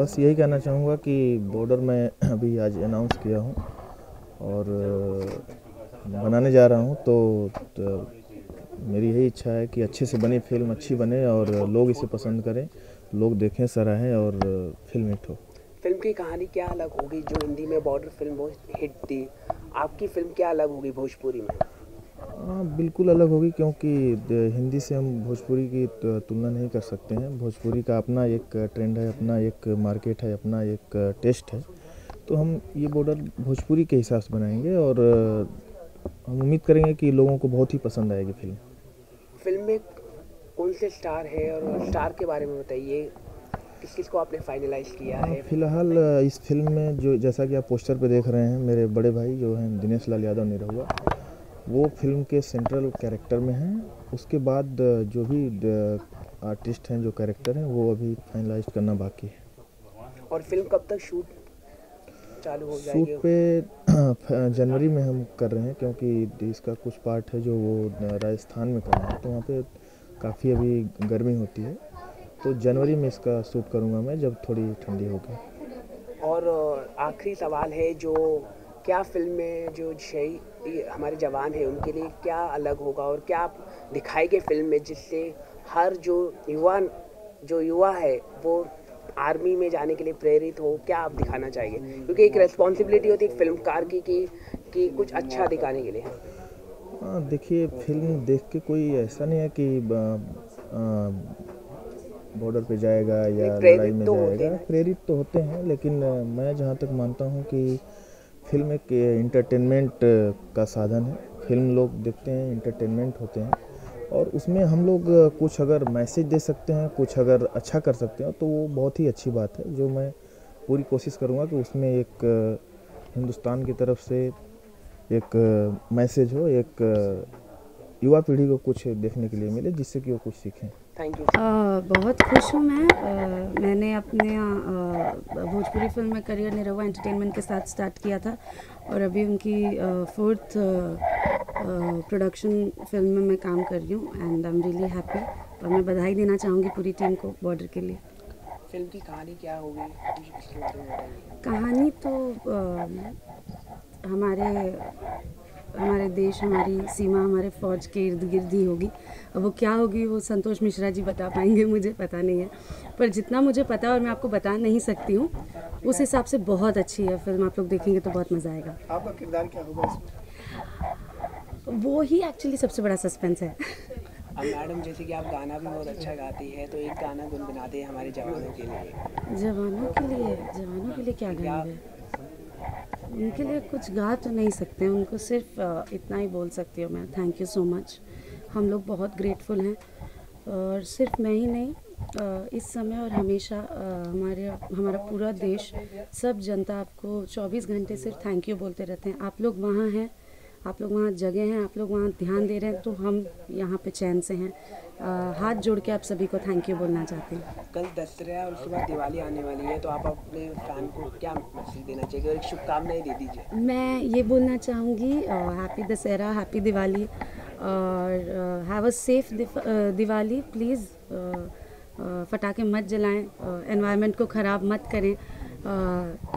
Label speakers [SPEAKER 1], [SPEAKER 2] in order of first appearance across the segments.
[SPEAKER 1] बस यही कहना चाहूँगा कि बॉर्डर मैं अभी आज अनाउंस किया हूँ और बनाने जा रहा हूँ, तो मेरी यही इच्छा है कि अच्छे से बनी फिल्म, अच्छी बने और लोग इसे पसंद करें, लोग देखें, सराहें और फिल्म हिट हो।
[SPEAKER 2] फिल्म की कहानी क्या अलग होगी? जो हिंदी में बॉर्डर फिल्म बहुत हिट थी, आपकी फिल्म क्या अलग होगी भोजपुरी में?
[SPEAKER 1] बिल्कुल अलग होगी, क्योंकि हिंदी से हम भोजपुरी की तुलना नहीं कर सकते हैं। भोजपुरी का अपना एक ट्रेंड है, अपना एक मार्केट है, अपना एक टेस्ट है। तो हम ये बॉर्डर भोजपुरी के हिसाब से बनाएंगे और हम उम्मीद करेंगे कि लोगों को बहुत ही पसंद आएगी फिल्म।
[SPEAKER 2] फिल्म में कौन से स्टार है और स्टार के बारे में बताइए, किस किस को आपने फाइनलाइज किया है?
[SPEAKER 1] फिलहाल इस फिल्म में जो, जैसा कि आप पोस्टर पे देख रहे हैं, मेरे बड़े भाई जो हैं दिनेश लाल यादव निरहुआ, वो फिल्म के सेंट्रल कैरेक्टर में हैं। उसके बाद जो भी आर्टिस्ट हैं, जो कैरेक्टर हैं, वो अभी फाइनलाइज करना बाकी है।
[SPEAKER 2] और फिल्म कब तक शूट चालू हो जाएगी?
[SPEAKER 1] शूट पे जनवरी में हम कर रहे हैं, क्योंकि इसका कुछ पार्ट है जो वो राजस्थान में करना है, तो वहाँ पे काफ़ी अभी गर्मी होती है। तो जनवरी में इसका शूट करूँगा मैं, जब थोड़ी ठंडी होगी।
[SPEAKER 2] और आखिरी सवाल है, जो क्या फिल्म में जो शहीद हमारे जवान हैं उनके लिए क्या अलग होगा और क्या आप दिखाएंगे फिल्म में, जिससे हर जो युवा है वो आर्मी में जाने के लिए प्रेरित हो? क्या आप दिखाना चाहिए? क्योंकि एक रिस्पॉन्सिबिलिटी होती है एक फिल्मकार की कि कुछ अच्छा दिखाने के लिए।
[SPEAKER 1] देखिए, फिल्म देख के कोई ऐसा नहीं है कि बॉर्डर पे जाएगा या लड़ाई में जाएगा। प्रेरित तो होते हैं, लेकिन मैं जहाँ तक मानता हूँ कि फिल्म एक इंटरटेनमेंट का साधन है। फिल्म लोग देखते हैं, इंटरटेनमेंट होते हैं, और उसमें हम लोग कुछ अगर मैसेज दे सकते हैं, कुछ अगर अच्छा कर सकते हैं, तो वो बहुत ही अच्छी बात है। जो मैं पूरी कोशिश करूँगा कि उसमें एक हिंदुस्तान की तरफ से एक मैसेज हो, एक युवा पीढ़ी को कुछ देखने के लिए मिले, जिससे कि वो कुछ सीखें।
[SPEAKER 2] Thank you.
[SPEAKER 3] बहुत खुश हूँ मैं। मैंने अपने भोजपुरी फिल्म में करियर निरहुआ एंटरटेनमेंट के साथ स्टार्ट किया था, और अभी उनकी 4th प्रोडक्शन फिल्म में मैं काम कर रही हूँ, and I am really happy. और मैं बधाई देना चाहूँगी पूरी टीम को बॉर्डर के लिए।
[SPEAKER 2] फिल्म की कहानी क्या होगी?
[SPEAKER 3] कहानी तो हमारे देश, हमारी सीमा, हमारे फ़ौज के इर्द गिर्द ही होगी। अब वो क्या होगी वो संतोष मिश्रा जी बता पाएंगे, मुझे पता नहीं है, पर जितना मुझे पता है और मैं आपको बता नहीं सकती हूँ, उस हिसाब से बहुत अच्छी है फिल्म। आप लोग देखेंगे तो बहुत मज़ा आएगा।
[SPEAKER 2] आपका किरदार क्या होगा इसमें?
[SPEAKER 3] वो ही एक्चुअली सबसे बड़ा सस्पेंस है।
[SPEAKER 2] अब मैडम, जैसे कि आप गाना भी बहुत अच्छा गाती है, तो एक गाना गुनगुनाते हैं हमारे जवानों के लिए।
[SPEAKER 3] जवानों के लिए क्या गाएंगे? उनके लिए कुछ गा तो नहीं सकते हैं, उनको सिर्फ इतना ही बोल सकती हूँ मैं, थैंक यू सो मच। हम लोग बहुत ग्रेटफुल हैं, और सिर्फ मैं ही नहीं, इस समय और हमेशा हमारा पूरा देश, सब जनता आपको 24 घंटे सिर्फ थैंक यू बोलते रहते हैं। आप लोग वहाँ हैं, आप लोग वहाँ जगह हैं, आप लोग वहाँ ध्यान दे रहे हैं, तो हम यहाँ पे चैन से हैं। हाथ जोड़ के आप सभी को थैंक यू बोलना चाहते हैं।
[SPEAKER 2] कल दशहरा और उसके बाद दिवाली आने वाली है, तो आप अपने फैन को क्या मैसेज देना चाहिए और एक शुभकामनाएं दे दीजिए?
[SPEAKER 3] मैं ये बोलना चाहूँगी, हैप्पी दशहरा, हैप्पी दिवाली, और have a safe Diwali. Please फटाके मत जलाएं, एनवायरनमेंट को ख़राब मत करें,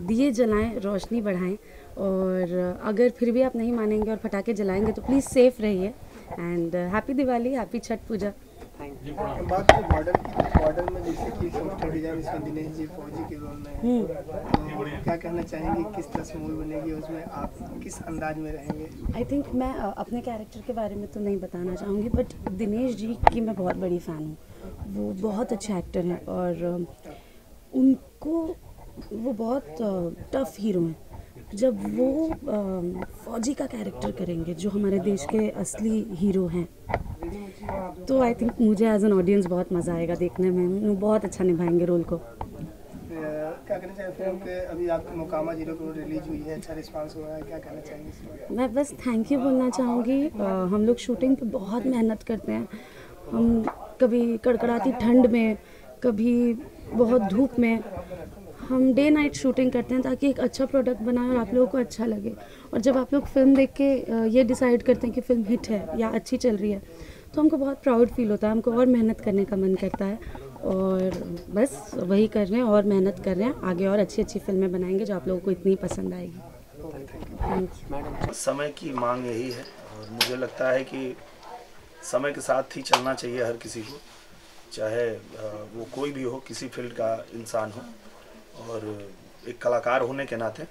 [SPEAKER 3] दिए जलाएं, रोशनी बढ़ाएं, और अगर फिर भी आप नहीं मानेंगे और फटाके जलाएंगे तो प्लीज़ सेफ रहिए। And happy Diwali, happy Chhath Puja.
[SPEAKER 4] बात तो बॉर्डर में, जैसे कि सॉफ्टवेयर डिजाइन इसमें दिनेश जी फौजी के रोल में हैं, तो क्या कहना चाहेंगे, किस तरह से मूवी बनेगी, उसमें आप किस अंदाज में रहेंगे?
[SPEAKER 3] आई थिंक मैं अपने कैरेक्टर के बारे में तो नहीं बताना चाहूँगी, बट दिनेश जी की मैं बहुत बड़ी फ़ैन हूँ। वो बहुत अच्छे एक्टर हैं, और वो बहुत टफ हीरो हैं। जब वो फौजी का कैरेक्टर करेंगे, जो हमारे देश के असली हीरो हैं, तो आई थिंक मुझे एज एन ऑडियंस बहुत मज़ा आएगा देखने में। वो बहुत अच्छा निभाएंगे रोल को।
[SPEAKER 4] क्या कहना चाहिए फिल्म के? अभी आपकी मोकामा 0 करोड़ रिलीज हुई है, अच्छा रिस्पांस हुआ है, क्या कहना चाहेंगे इसमें?
[SPEAKER 3] मैं बस थैंक यू बोलना चाहूँगी। हम लोग शूटिंग पे बहुत मेहनत करते हैं। हम कभी कड़कड़ाती ठंड में, कभी बहुत धूप में, हम डे नाइट शूटिंग करते हैं ताकि एक अच्छा प्रोडक्ट बनाएं और आप लोगों को अच्छा लगे। और जब आप लोग फिल्म देख के ये डिसाइड करते हैं कि फ़िल्म हिट है या अच्छी चल रही है, तो हमको बहुत प्राउड फील होता है, हमको और मेहनत करने का मन करता है। और बस वही कर रहे हैं और मेहनत कर रहे हैं, आगे और अच्छी अच्छी फिल्में बनाएंगे जो आप लोगों को इतनी पसंद आएगी। Thank you.
[SPEAKER 5] समय की मांग यही है और मुझे लगता है कि समय के साथ ही चलना चाहिए हर किसी को, चाहे वो कोई भी हो, किसी फील्ड का इंसान हो। और एक कलाकार होने के नाते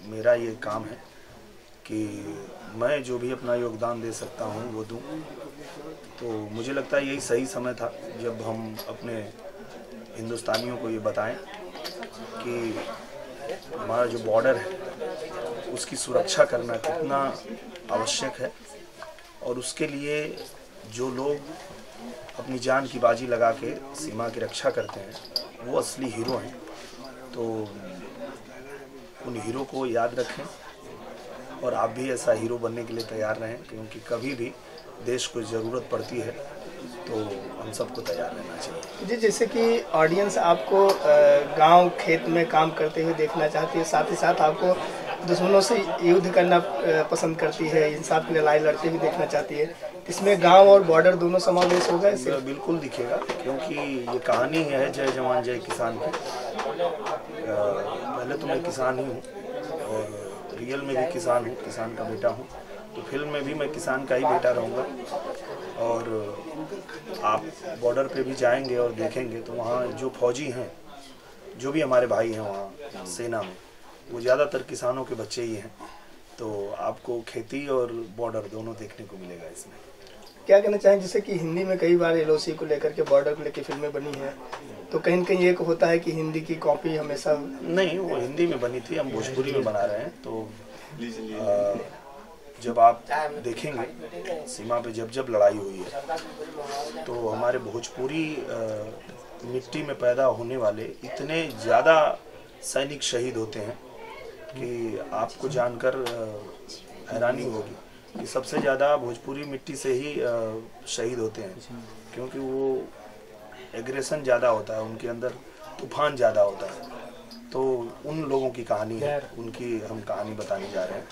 [SPEAKER 5] मेरा ये काम है कि मैं जो भी अपना योगदान दे सकता हूँ वो दूँ। तो मुझे लगता है यही सही समय था जब हम अपने हिंदुस्तानियों को ये बताएं कि हमारा जो बॉर्डर है उसकी सुरक्षा करना कितना आवश्यक है, और उसके लिए जो लोग अपनी जान की बाजी लगा के सीमा की रक्षा करते हैं वो असली हीरो हैं। तो उन हीरो को याद रखें और आप भी ऐसा हीरो बनने के लिए तैयार रहें, क्योंकि कभी भी देश को ज़रूरत पड़ती है तो हम सबको तैयार रहना चाहिए।
[SPEAKER 4] जी, जैसे कि ऑडियंस आपको गांव खेत में काम करते हुए देखना चाहती है, साथ ही साथ आपको दुश्मनों से युद्ध करना पसंद करती है, इंसाफ की लड़ाई लड़ते हुए देखना चाहती है, इसमें गांव और बॉर्डर दोनों समावेश होगा इससे?
[SPEAKER 5] बिल्कुल दिखेगा, क्योंकि ये कहानी है जय जवान जय किसान की। पहले तो मैं किसान ही हूँ और रियल में भी किसान हूँ, किसान का बेटा हूँ, तो फिल्म में भी मैं किसान का ही बेटा रहूँगा। और आप बॉर्डर पे भी जाएंगे और देखेंगे तो वहाँ जो फौजी हैं, जो भी हमारे भाई हैं वहाँ सेना में, वो ज़्यादातर किसानों के बच्चे ही हैं। तो आपको खेती और बॉर्डर दोनों देखने को मिलेगा इसमें।
[SPEAKER 4] क्या कहना चाहें, जैसे कि हिंदी में कई बार LOC को लेकर के, बॉर्डर को लेकर फिल्में बनी हैं, तो कहीं न कहीं एक होता है कि हिंदी की कॉपी हमेशा
[SPEAKER 5] नहीं, वो हिंदी में बनी थी, हम भोजपुरी में बना रहे हैं। तो जब आप देखेंगे सीमा पे जब जब लड़ाई हुई है तो हमारे भोजपुरी मिट्टी में पैदा होने वाले इतने ज़्यादा सैनिक शहीद होते हैं कि आपको जानकर हैरानी होगी कि सबसे ज़्यादा भोजपुरी मिट्टी से ही शहीद होते हैं, क्योंकि वो एग्रेशन ज़्यादा होता है, उनके अंदर तूफान ज़्यादा होता है। तो उन लोगों की कहानी है, उनकी हम कहानी बताने जा रहे हैं।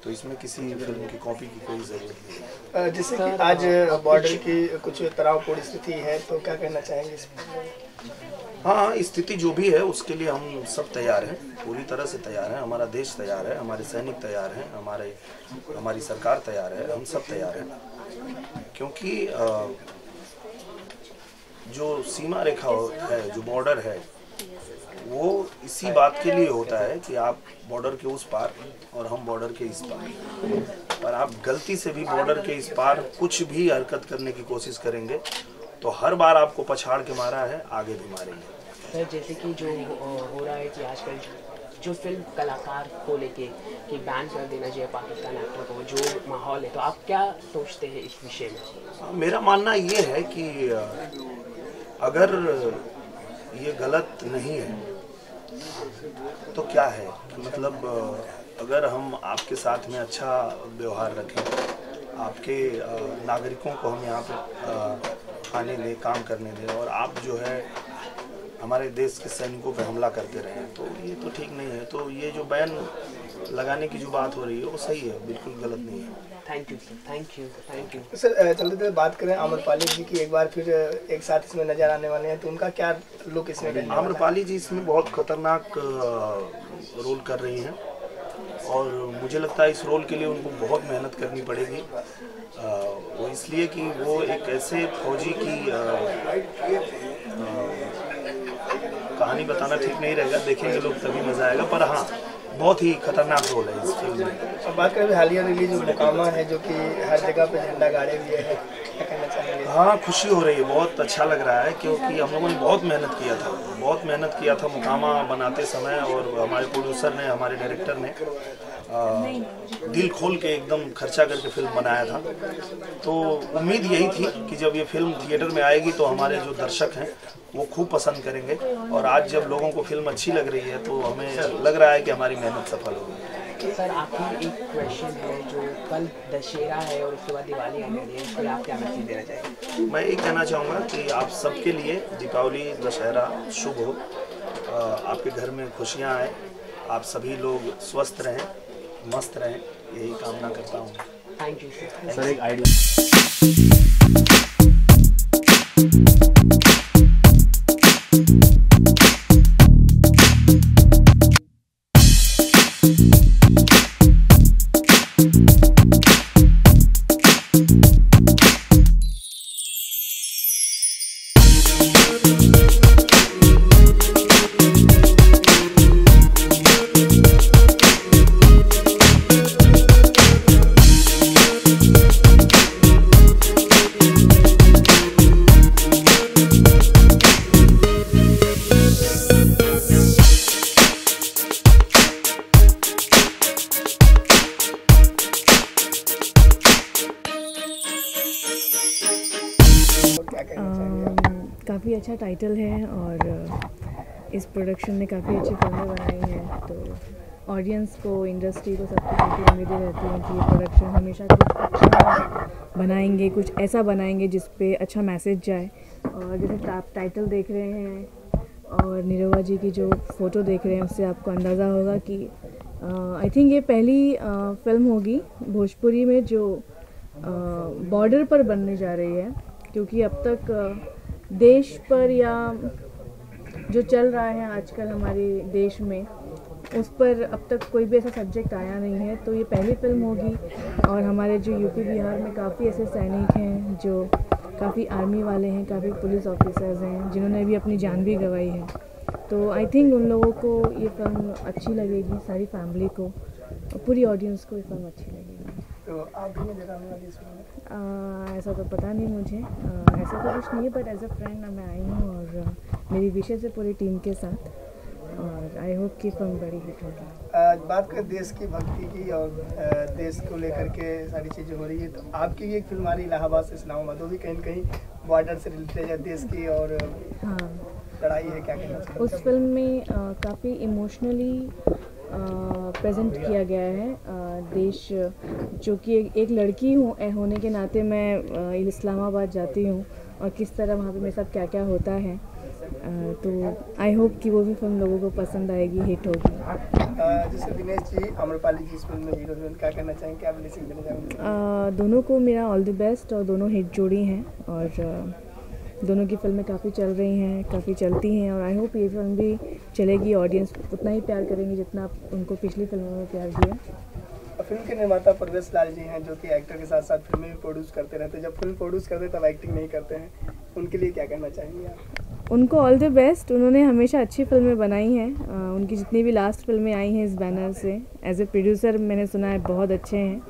[SPEAKER 5] तो इसमें किसी फिल्म की कॉपी की कोई ज़रूरत नहीं है।
[SPEAKER 4] जैसे कि आज बॉर्डर की कुछ तनावपूर्ण स्थिति है, तो क्या कहना चाहेंगे इसमें?
[SPEAKER 5] हाँ, स्थिति जो भी है उसके लिए हम सब तैयार हैं, पूरी तरह से तैयार हैं। हमारा देश तैयार है, हमारे सैनिक तैयार हैं, हमारी सरकार तैयार है, हम सब तैयार हैं। क्योंकि जो सीमा रेखा है, जो बॉर्डर है, वो इसी बात के लिए होता है कि आप बॉर्डर के उस पार और हम बॉर्डर के इस पार। पर आप गलती से भी बॉर्डर के इस पार कुछ भी हरकत करने की कोशिश करेंगे तो हर बार आपको पछाड़ के मारा है, आगे भी मारेंगे।
[SPEAKER 2] सर, जैसे कि जो हो रहा है कि आजकल जो फिल्म कलाकार को लेके कि बैन कर देना चाहिए पाकिस्तान एक्टर को, जो माहौल है, तो आप क्या सोचते हैं इस विषय में?
[SPEAKER 5] मेरा मानना ये है कि अगर ये गलत नहीं है तो क्या है, मतलब अगर हम आपके साथ में अच्छा व्यवहार रखें, आपके नागरिकों को हम यहाँ पे आने दें, काम करने दें, और आप जो है हमारे देश के सैनिकों पे हमला करते रहें, तो ये तो ठीक नहीं है। तो ये जो बैन लगाने की जो बात हो रही है वो सही है, बिल्कुल गलत नहीं है।
[SPEAKER 2] Thank you sir, thank you, thank you
[SPEAKER 4] sir. चलते चलते बात करें आम्रपाली जी की, एक बार फिर एक साथ इसमें नजर आने वाले हैं, तो उनका क्या लुक इसमें रहने वाला है?
[SPEAKER 5] आम्रपाली जी इसमें बहुत खतरनाक रोल कर रही हैं और मुझे लगता है इस रोल के लिए उनको बहुत मेहनत करनी पड़ेगी। वो इसलिए कि वो एक ऐसे फौजी की कहानी बताना ठीक नहीं रहेगा, देखेंगे लोग तभी मजा आएगा। पर हाँ, बहुत ही खतरनाक रोल है इस फिल्म में।
[SPEAKER 4] अब बात करें हालिया रिलीज जो मुकामा है, जो कि हर जगह पे झंडा गाड़े हुए है, क्या कहना चाहेंगे?
[SPEAKER 5] हाँ, खुशी हो रही है, बहुत अच्छा लग रहा है, क्योंकि हम लोगों ने बहुत मेहनत किया था मुकामा बनाते समय, और हमारे प्रोड्यूसर ने, हमारे डायरेक्टर ने दिल खोल के एकदम खर्चा करके फिल्म बनाया था। तो उम्मीद यही थी कि जब ये फिल्म थिएटर में आएगी तो हमारे जो दर्शक हैं वो खूब पसंद करेंगे, और आज जब लोगों को फिल्म अच्छी लग रही है तो हमें लग रहा है कि हमारी मेहनत सफल होगी।
[SPEAKER 2] सर, आपकी एक क्वेश्चन है, जो कल दशहरा है और उसके बाद दिवाली आने वाली है, इस पर आप क्या मैसेज देना चाहेंगे?
[SPEAKER 5] मैं ये कहना चाहूँगा कि आप सबके लिए दीपावली, दशहरा शुभ हो, आपके घर में खुशियाँ आए, आप सभी लोग स्वस्थ रहें, मस्त रहें, यही कामना करता हूँ।
[SPEAKER 2] Thank you sir.
[SPEAKER 1] एक आइडिया
[SPEAKER 6] काफ़ी अच्छा टाइटल है और इस प्रोडक्शन ने काफ़ी अच्छी फिल्में बनाई हैं, तो ऑडियंस को, इंडस्ट्री को, सबको काफ़ी उम्मीदें रहती हैं कि ये प्रोडक्शन हमेशा कुछ अच्छा बनाएंगे, कुछ ऐसा बनाएंगे जिस पे अच्छा मैसेज जाए। और जैसे आप टाइटल देख रहे हैं और निरहुआ जी की जो फ़ोटो देख रहे हैं, उससे आपको अंदाज़ा होगा कि आई थिंक ये पहली फिल्म होगी भोजपुरी में जो बॉर्डर पर बनने जा रही है, क्योंकि अब तक देश पर या जो चल रहा है आजकल हमारे देश में, उस पर अब तक कोई भी ऐसा सब्जेक्ट आया नहीं है। तो ये पहली फिल्म होगी और हमारे जो यूपी बिहार में काफ़ी ऐसे सैनिक हैं जो काफ़ी आर्मी वाले हैं, काफ़ी पुलिस ऑफिसर्स हैं जिन्होंने भी अपनी जान भी गंवाई है। तो आई थिंक उन लोगों को ये फिल्म अच्छी लगेगी, सारी फैमिली को और पूरी ऑडियंस को ये फिल्म अच्छी लगेगी।
[SPEAKER 4] तो आप भी नजर आने वाली इस फिल्म में?
[SPEAKER 6] ऐसा तो पता नहीं मुझे, ऐसा तो कुछ नहीं है, बट एज अ फ्रेंड मैं आई हूँ और मेरी विशेष है पूरी टीम के साथ, और आई होप कि फिल्म बड़ी हिट होगी।
[SPEAKER 4] बात करें देश की भक्ति की और देश को लेकर के सारी चीज़ें हो रही है, तो आपकी भी एक फिल्म आ रही इलाहाबाद से इस्लामाबाद, वो भी कहीं न कहीं बॉर्डर से रिलेटेड है देश की और
[SPEAKER 6] हाँ,
[SPEAKER 4] लड़ाई है, क्या कहना चाहिए?
[SPEAKER 6] उस फिल्म में काफ़ी इमोशनली प्रेजेंट किया गया है देश, जो कि एक लड़की होने के नाते मैं इस्लामाबाद जाती हूँ और किस तरह वहाँ पे मेरे साथ क्या क्या होता है। तो आई होप कि वो भी फिल्म लोगों को पसंद आएगी, हिट होगी।
[SPEAKER 4] जैसे दिनेश जी, आम्रपाली जी इस फिल्म में हीरो हीरोइन, क्या कहना चाहेंगे, क्या ब्लेसिंग देना चाहेंगे?
[SPEAKER 6] दोनों को मेरा ऑल द बेस्ट, और दोनों हिट जोड़ी हैं और दोनों की फिल्में काफ़ी चल रही हैं, काफ़ी चलती हैं, और आई होप ये फिल्म भी चलेगी, ऑडियंस उतना ही प्यार करेंगे जितना उनको पिछली फिल्मों में प्यार दिया।
[SPEAKER 4] फिल्म के निर्माता परवेश लाल जी हैं, जो कि एक्टर के साथ साथ फिल्में भी प्रोड्यूस करते रहते हैं। जब फिल्म प्रोड्यूस करते हैं तब एक्टिंग नहीं करते हैं, उनके लिए क्या कहना चाहेंगे आप?
[SPEAKER 6] उनको ऑल द बेस्ट, उन्होंने हमेशा अच्छी फिल्में बनाई हैं। उनकी जितनी भी लास्ट फिल्में आई हैं इस बैनर से, एज ए प्रोड्यूसर मैंने सुना है बहुत अच्छे हैं,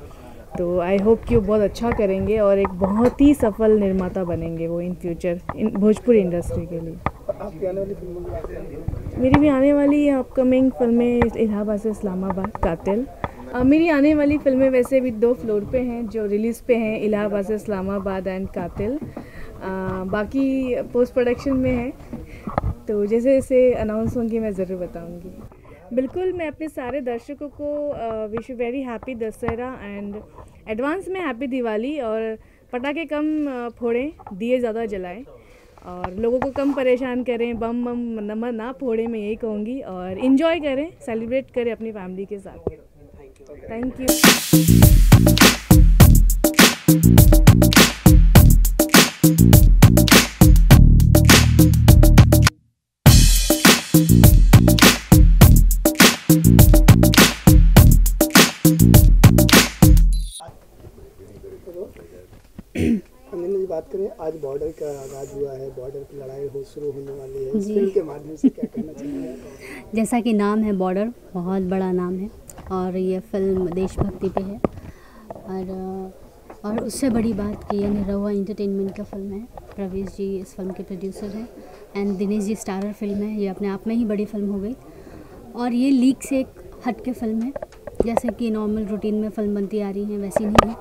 [SPEAKER 6] तो आई होप कि वो बहुत अच्छा करेंगे और एक बहुत ही सफल निर्माता बनेंगे वो in future in Bhojpuri industry के लिए।
[SPEAKER 4] आपकी आने वाली फिल्मों की बात करें?
[SPEAKER 6] मेरी भी आने वाली अपकमिंग फिल्में इलाहाबाद से इस्लामाबाद, कातिल। मेरी आने वाली फिल्में वैसे भी 2 फ्लोर पे हैं जो रिलीज़ पे हैं, इलाहाबाद से इस्लामाबाद एंड कातिल। बाकी पोस्ट प्रोडक्शन में है, तो जैसे जैसे अनाउंस होंगी मैं ज़रूर बताऊंगी। बिल्कुल, मैं अपने सारे दर्शकों को wish very happy Dussehra and advance में हैप्पी दिवाली, और पटाखे कम फोड़ें, दिए ज़्यादा जलाएं और लोगों को कम परेशान करें, बम नंबर ना फोड़ें, मैं यही कहूँगी, और इन्जॉय करें, सेलिब्रेट करें अपनी फैमिली के साथ। Thank you.
[SPEAKER 4] बात करें, आज बॉर्डर का आगाज हुआ है, बॉर्डर की लड़ाई शुरू होने वाली है, इस फिल्म के माध्यम से क्या कहना चाहिए?
[SPEAKER 7] जैसा कि नाम है बॉर्डर, बहुत बड़ा नाम है और ये फिल्म देशभक्ति पे है, और उससे बड़ी बात कि ये निरहुआ एंटरटेनमेंट का फिल्म है। प्रवेश जी इस फिल्म के प्रोड्यूसर हैं and Dinesh ji starrer film है। ये अपने आप में ही बड़ी फिल्म हो गई और ये लीक से एक हट के फिल्म है, जैसे कि नॉर्मल रूटीन में फिल्म बनती आ रही है वैसी नहीं है,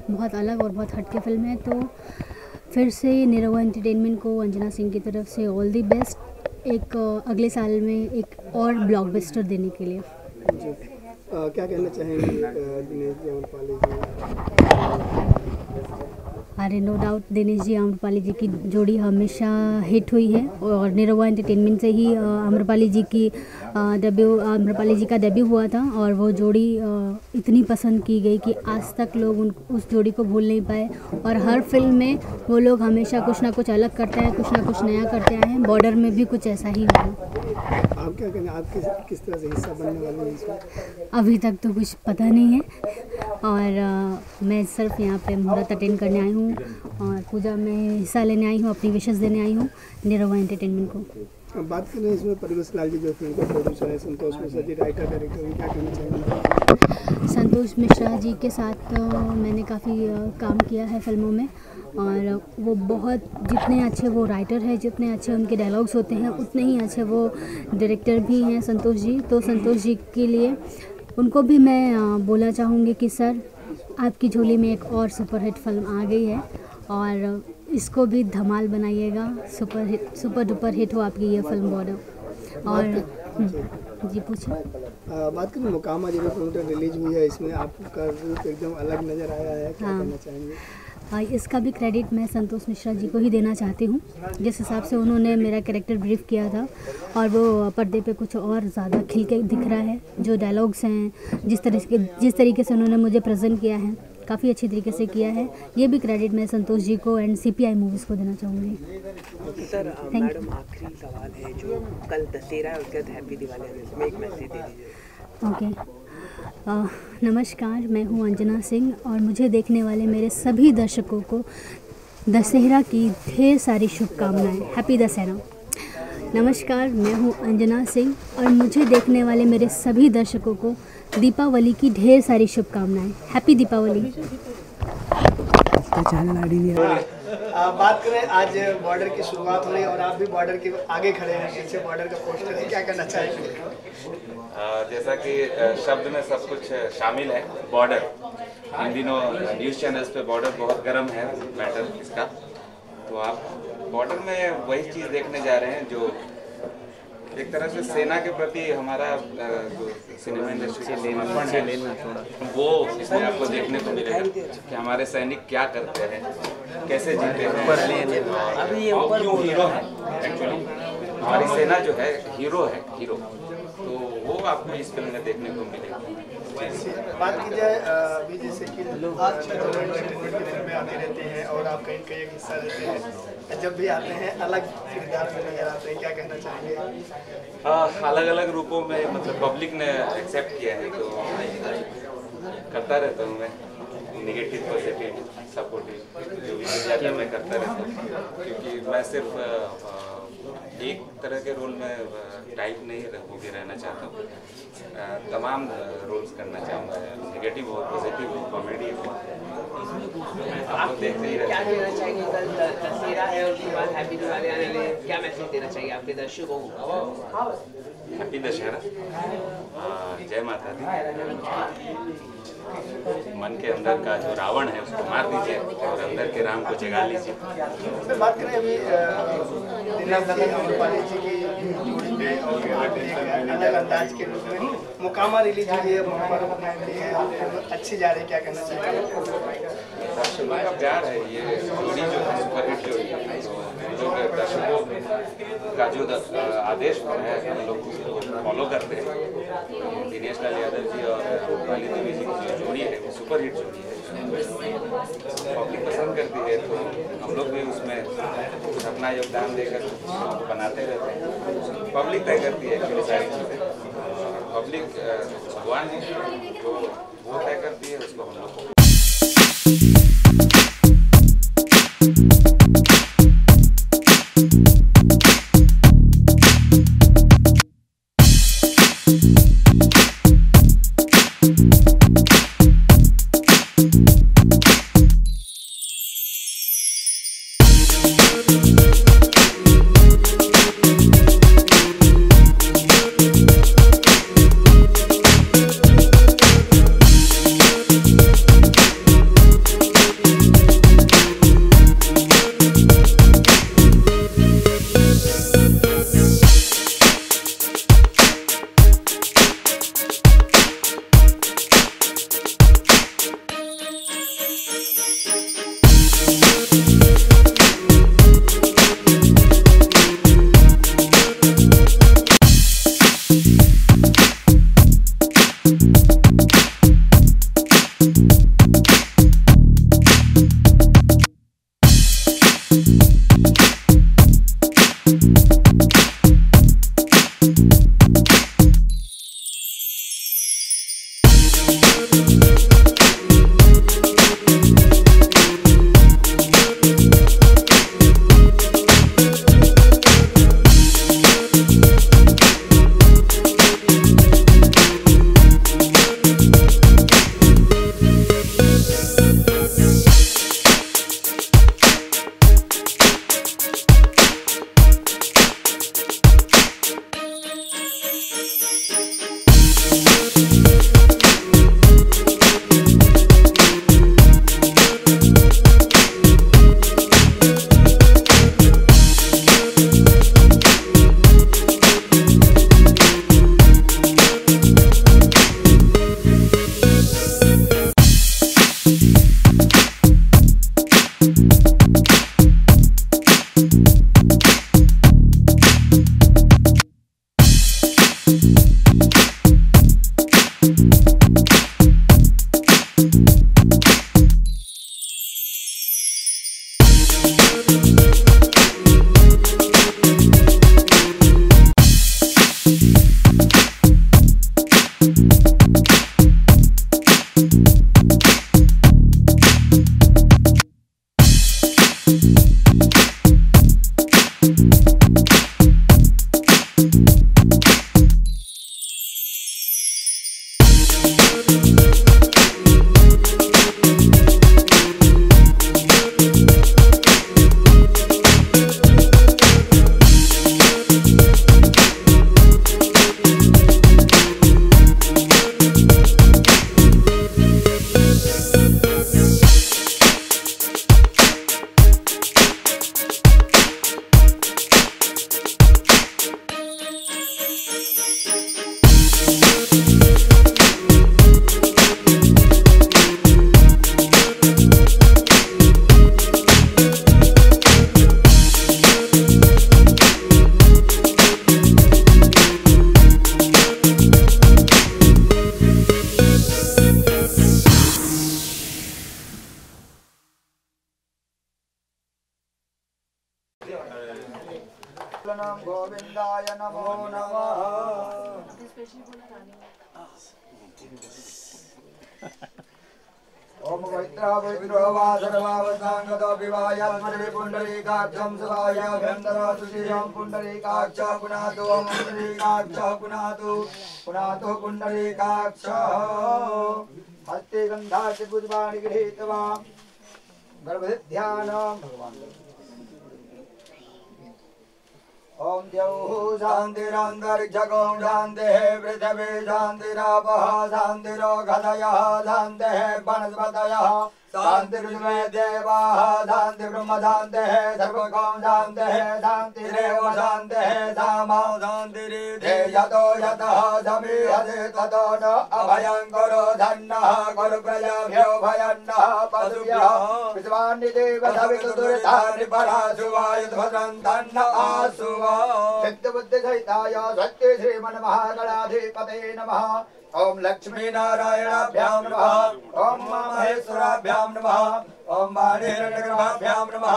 [SPEAKER 7] बहुत अलग और बहुत हट के फिल्म है। तो फिर से निरहुआ एंटरटेनमेंट को अंजना सिंह की तरफ से ऑल दी बेस्ट, एक अगले साल में एक और ब्लॉकबस्टर देने के लिए।
[SPEAKER 4] क्या कहना चाहेंगे दिनेश जी, आम्रपाली जी?
[SPEAKER 7] अरे नो डाउट दिनेश जी आम्रपाली जी की जोड़ी हमेशा हिट हुई है और निरहुआ एंटरटेनमेंट से ही आम्रपाली जी का डेब्यू हुआ था और वो जोड़ी इतनी पसंद की गई कि आज तक लोग उस जोड़ी को भूल नहीं पाए और हर फिल्म में वो लोग हमेशा कुछ ना कुछ अलग करते हैं, कुछ ना कुछ नया करते आए हैं। बॉर्डर में भी कुछ ऐसा ही हुआ।
[SPEAKER 4] आप क्या कहना, आप किस तरह से हिस्सा बनने वाले हैं इसमें?
[SPEAKER 7] अभी तक तो कुछ पता नहीं है और मैं सिर्फ यहाँ पे मुहूर्त अटेंड करने आई हूँ और पूजा में हिस्सा लेने आई हूँ, अपनी विशेष देने आई हूँ निरहुआ एंटरटेनमेंट को।
[SPEAKER 4] बात करें इसमें परवेश लाल जी जो फिल्म का प्रोड्यूसर है, संतोष मिश्रा जी राइटर डायरेक्टर, क्या कहना चाहेंगे?
[SPEAKER 7] संतोष मिश्रा जी के साथ मैंने काफ़ी काम किया है फिल्मों में और वो बहुत, जितने अच्छे वो राइटर है, जितने अच्छे उनके डायलॉग्स होते हैं, उतने ही अच्छे वो डायरेक्टर भी हैं संतोष जी। तो संतोष जी के लिए उनको भी मैं बोलना चाहूँगी कि सर आपकी झोली में एक और सुपरहिट फिल्म आ गई है और इसको भी धमाल बनाइएगा, सुपर डुपर हिट हो आपकी ये फिल्म बॉर्डर। और जी पूछिए।
[SPEAKER 4] बात करें मोकामा जो फिल्म रिलीज हुई है, इसमें आपका रूप एकदम अलग नज़र आया है, क्या कहना चाहेंगे?
[SPEAKER 7] इसका भी क्रेडिट मैं संतोष मिश्रा जी को ही देना चाहती हूँ। जिस हिसाब से उन्होंने मेरा कैरेक्टर ब्रीफ किया था और वो पर्दे पे कुछ और ज़्यादा खिल के दिख रहा है। जो डायलॉग्स हैं, जिस तरीके से उन्होंने मुझे प्रेजेंट किया है, काफ़ी अच्छी तरीके से किया है। ये भी क्रेडिट मैं संतोष जी को एंड CPI मूवीज़ को देना चाहूँगी।
[SPEAKER 2] सर मैडम आखिरी सवाल है, जो कल दशहरा है उसके बाद हैप्पी दिवाली है, इसमें एक मैसेज दे दीजिए।
[SPEAKER 7] ओके। नमस्कार, मैं हूँ अंजना सिंह और मुझे देखने वाले मेरे सभी दर्शकों को दशहरा की ढेर सारी शुभकामनाएं। हैप्पी दशहरा। नमस्कार, मैं हूँ अंजना सिंह और मुझे देखने वाले मेरे सभी दर्शकों को दीपावली की ढेर सारी शुभकामनाएं। हैप्पी दीपावली।
[SPEAKER 4] बात करें, आज बॉर्डर की शुरुआत हो रही है और आप भी बॉर्डर के आगे खड़े हैं, पीछे बॉर्डर का पोस्टर है, क्या कहना चाहेंगे?
[SPEAKER 8] जैसा कि शब्द में सब कुछ शामिल है, बॉर्डर। इन दिनों न्यूज़ चैनल्स पे बॉर्डर बहुत गर्म है मैटर इसका, तो आप बॉर्डर में वही चीज़ देखने जा रहे हैं जो एक तरह से सेना के प्रति हमारा जो सिनेमा इंडस्ट्री वो इसमें आपको देखने को मिलेगा कि हमारे सैनिक क्या करते हैं, कैसे जीते हैं, और क्यों हीरो हैं। एक्चुअली हमारी सेना जो है हीरो है, हीरो, तो वो आपको इस फिल्म में देखने को मिलेगा।
[SPEAKER 4] बात की जाए अभी जैसे कि आज फिल्में आती रहती हैं और आप कहीं कहीं एक हिस्सा रहते हैं, जब भी आते हैं अलग किरदार में नजर आते हैं, क्या कहना चाहेंगे?
[SPEAKER 8] अलग अलग रूपों में, मतलब पब्लिक ने एक्सेप्ट किया है, तो करता रहता हूँ मैं, निगेटिव पॉजिटिव सपोर्टिव जो भी मिल जाता मैं करता रहता हूँ, क्योंकि मैं सिर्फ एक तरह के रोल में टाइप नहीं होके रहना चाहता हूँ, तमाम रोल्स करना चाहूँगा, नेगेटिव हो, पॉजिटिव हो, कॉमेडी हो, आप देखते ही रहते हैं।
[SPEAKER 2] क्या कहना चाहिए, कल दशहरा है और उसके बाद हैप्पी दिवाली आने वाली है, क्या मैसेज देना चाहिए आपके दर्शकों को?
[SPEAKER 8] हैप्पी दशहरा, जय माता दी। मन के अंदर का जो रावण है उसको मार दीजिए और अंदर के राम को जगा लीजिए।
[SPEAKER 4] तो बात करें अभी अमरपाली जी की जोड़ी पे और अलग अंदाज के रूप में मोकामा रिलीज हुई है, अच्छी जा रही है, क्या कहना चाहिए?
[SPEAKER 8] दर्शकों का प्यार है, ये जोड़ी जो है सुपरहिट जोड़ी है, तो लोग दर्शकों का जो आदेश है हम लोग उसको फॉलो करते हैं। दिनेश लाल यादव जी और अमरपाली देवी जी की जो जोड़ी है वो सुपरहिट जोड़ी है, पब्लिक पसंद करती है, तो हम लोग भी उसमें कुछ अपना योगदान देकर बनाते रहते हैं। पब्लिक तय करती है एक्चुअली सारी चीज़ें, पब्लिक भगवान है जो वो तय करती है, उसको हम लोग
[SPEAKER 9] नम गोविंदाय नमो नमः। ओम पवित्रवासर्वावसांगतो विवायात्मने पुंडरीकाक्षं शिवाय गंधर्वसुशीलं पुंडरीकाक्ष पुनातो पुंडरीकाक्ष पुनातो पुंडरीकाक्ष हस्ते गंधास्य पुष्पाणि गृहीत्वा गर्भध्यानं भगवान। ओम द्यौः शान्तिरन्तरिक्षगो शान्तिः पृथिवी शान्तिरापः शान्तिरोगधयः शान्तिः वनस्पतयः शान्तिर्विश्वे देवाः शान्ति ब्रह्म शान्तिः सर्वगं शान्तिः शान्तिरेव शान्तिः सामा शान्तिरिति यतो यतः समीहते ततो न अभयङ्करो धन्नः कुरु प्रजाभ्यो भयन्नः पशुभ्यः विश्वानि देव सवितुर्धानि पराशुवायुधभद्रं तन्न आशुवा सिद्धबुद्धिसहिताय सत्य श्रीमन्महागणाधिपते नमः। ओम लक्ष्मी नारायणाभ्यां नमः। ओम महेश्वराभ्यां नमः। ओम माणिहिरण्यगर्भाभ्यां नमः।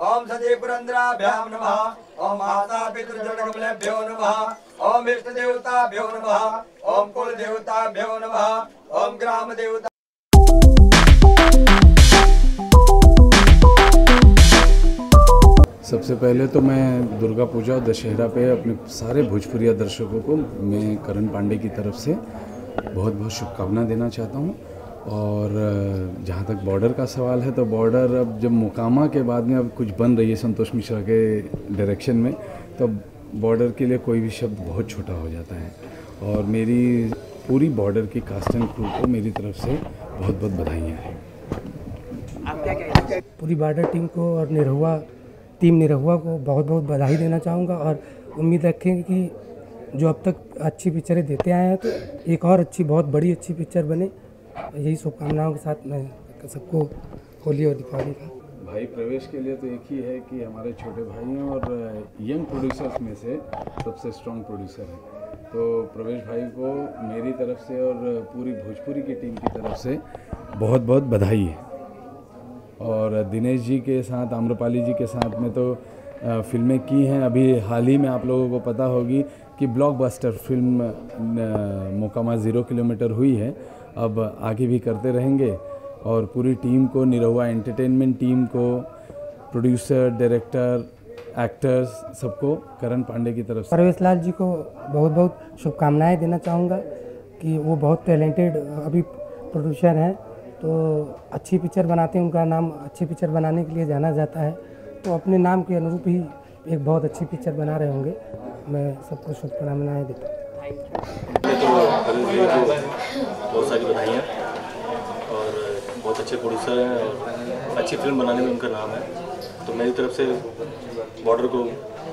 [SPEAKER 9] ओम सती पुरंदराभ्यां नमः। ओम माता पितृजनकमलेभ्यो नमः। ओम इष्ट देवताभ्यो नमः। ओम कुल देवताभ्यो नमः। ओम ग्राम देवता।
[SPEAKER 10] सबसे पहले तो मैं दुर्गा पूजा और दशहरा पे अपने सारे भोजपुरिया दर्शकों को मैं करण पांडे की तरफ से बहुत बहुत शुभकामना देना चाहता हूँ। और जहाँ तक बॉर्डर का सवाल है तो बॉर्डर अब जब मोकामा के बाद में अब कुछ बन रही है संतोष मिश्रा के डायरेक्शन में, तो बॉर्डर के लिए कोई भी शब्द बहुत छोटा हो जाता है। और मेरी पूरी बॉर्डर की कास्ट एंड क्रू को मेरी तरफ से बहुत बहुत बधाइयाँ हैं।
[SPEAKER 11] पूरी बॉर्डर टीम को और टीम निरहुआ को बहुत बहुत बधाई देना चाहूँगा और उम्मीद रखेंगे कि जो अब तक अच्छी पिक्चरें देते आए हैं तो एक और बहुत बड़ी अच्छी पिक्चर बने। यही शुभकामनाओं के साथ मैं सबको होली और दीपावली का।
[SPEAKER 10] भाई प्रवेश के लिए तो एक ही है कि हमारे छोटे भाई हैं और यंग प्रोड्यूसर्स में से सबसे स्ट्रॉन्ग प्रोड्यूसर हैं। तो प्रवेश भाई को मेरी तरफ से और पूरी भोजपुरी की टीम की तरफ से बहुत बहुत बधाई है। और दिनेश जी के साथ, आम्रपाली जी के साथ में तो फिल्में की हैं। अभी हाल ही में आप लोगों को पता होगी कि ब्लॉकबस्टर फिल्म मोकामा 0 किलोमीटर हुई है। अब आगे भी करते रहेंगे और पूरी टीम को, निरहुआ एंटरटेनमेंट टीम को, प्रोड्यूसर, डायरेक्टर, एक्टर्स, सबको करण पांडे की तरफ से
[SPEAKER 11] परवेश लाल जी को बहुत बहुत शुभकामनाएं देना चाहूँगा कि वो बहुत टैलेंटेड अभी प्रोड्यूसर हैं, तो अच्छी पिक्चर बनाते हैं। उनका नाम अच्छी पिक्चर बनाने के लिए जाना जाता है, तो अपने नाम के अनुरूप ही एक बहुत अच्छी पिक्चर बना रहे होंगे। मैं सबको शुभकामनाएं देता हूँ।
[SPEAKER 12] बहुत सारी बधाइयाँ और बहुत अच्छे प्रोड्यूसर हैं और अच्छी फिल्म बनाने में उनका नाम है। तो मेरी तरफ से बॉर्डर को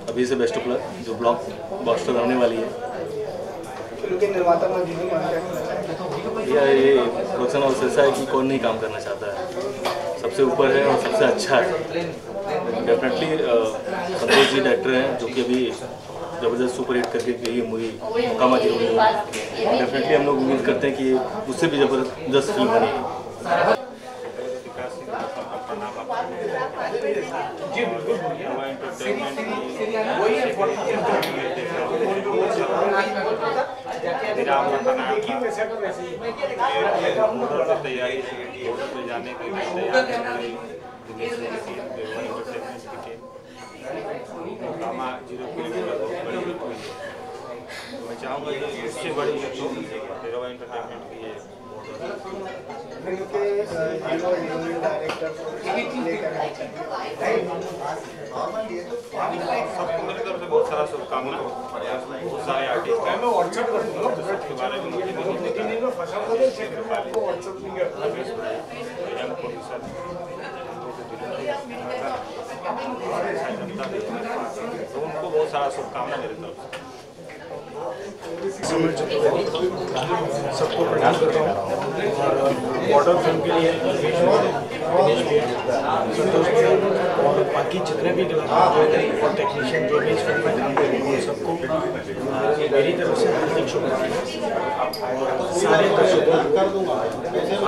[SPEAKER 12] अभी से बेस्ट ऑफ लक, जो ब्लॉकबस्टर आने वाली है।
[SPEAKER 4] फिल्म के निर्माता
[SPEAKER 12] ये प्रोडक्शन हाउस ऐसा है कि कौन नहीं काम करना चाहता है, सबसे ऊपर है और सबसे अच्छा है। डेफिनेटली संतोष जी डायरेक्टर हैं जो कि अभी ज़बरदस्त सुपर हिट करके गई मूवी मोकामा की। डेफिनेटली हम लोग उम्मीद करते हैं कि उससे भी ज़बरदस्त फिल्म बनेगी। मैं चाहूँगा कि इससे बड़ी निरहुआ एंटरटेनमेंट की ये
[SPEAKER 4] फिल्म के हीरो हीरोइन डायरेक्टर
[SPEAKER 12] सबको मेरी तरफ से बहुत सारा शुभकामना। बहुत सारे आर्टिस्ट हैं सबके बारे में मुझे नहीं तो उनको बहुत सारा शुभकामना मेरी तरफ से।
[SPEAKER 5] सबको प्रणाम करता हूँ और बॉर्डर फिल्म के लिए संतोष और बाकी जितने भी और टेक्नीशियन जो भी इस फिल्म में काम करेंगे उन सबको मेरी तरफ से हार्दिक शुभकामनाएं। सारे दर्शकों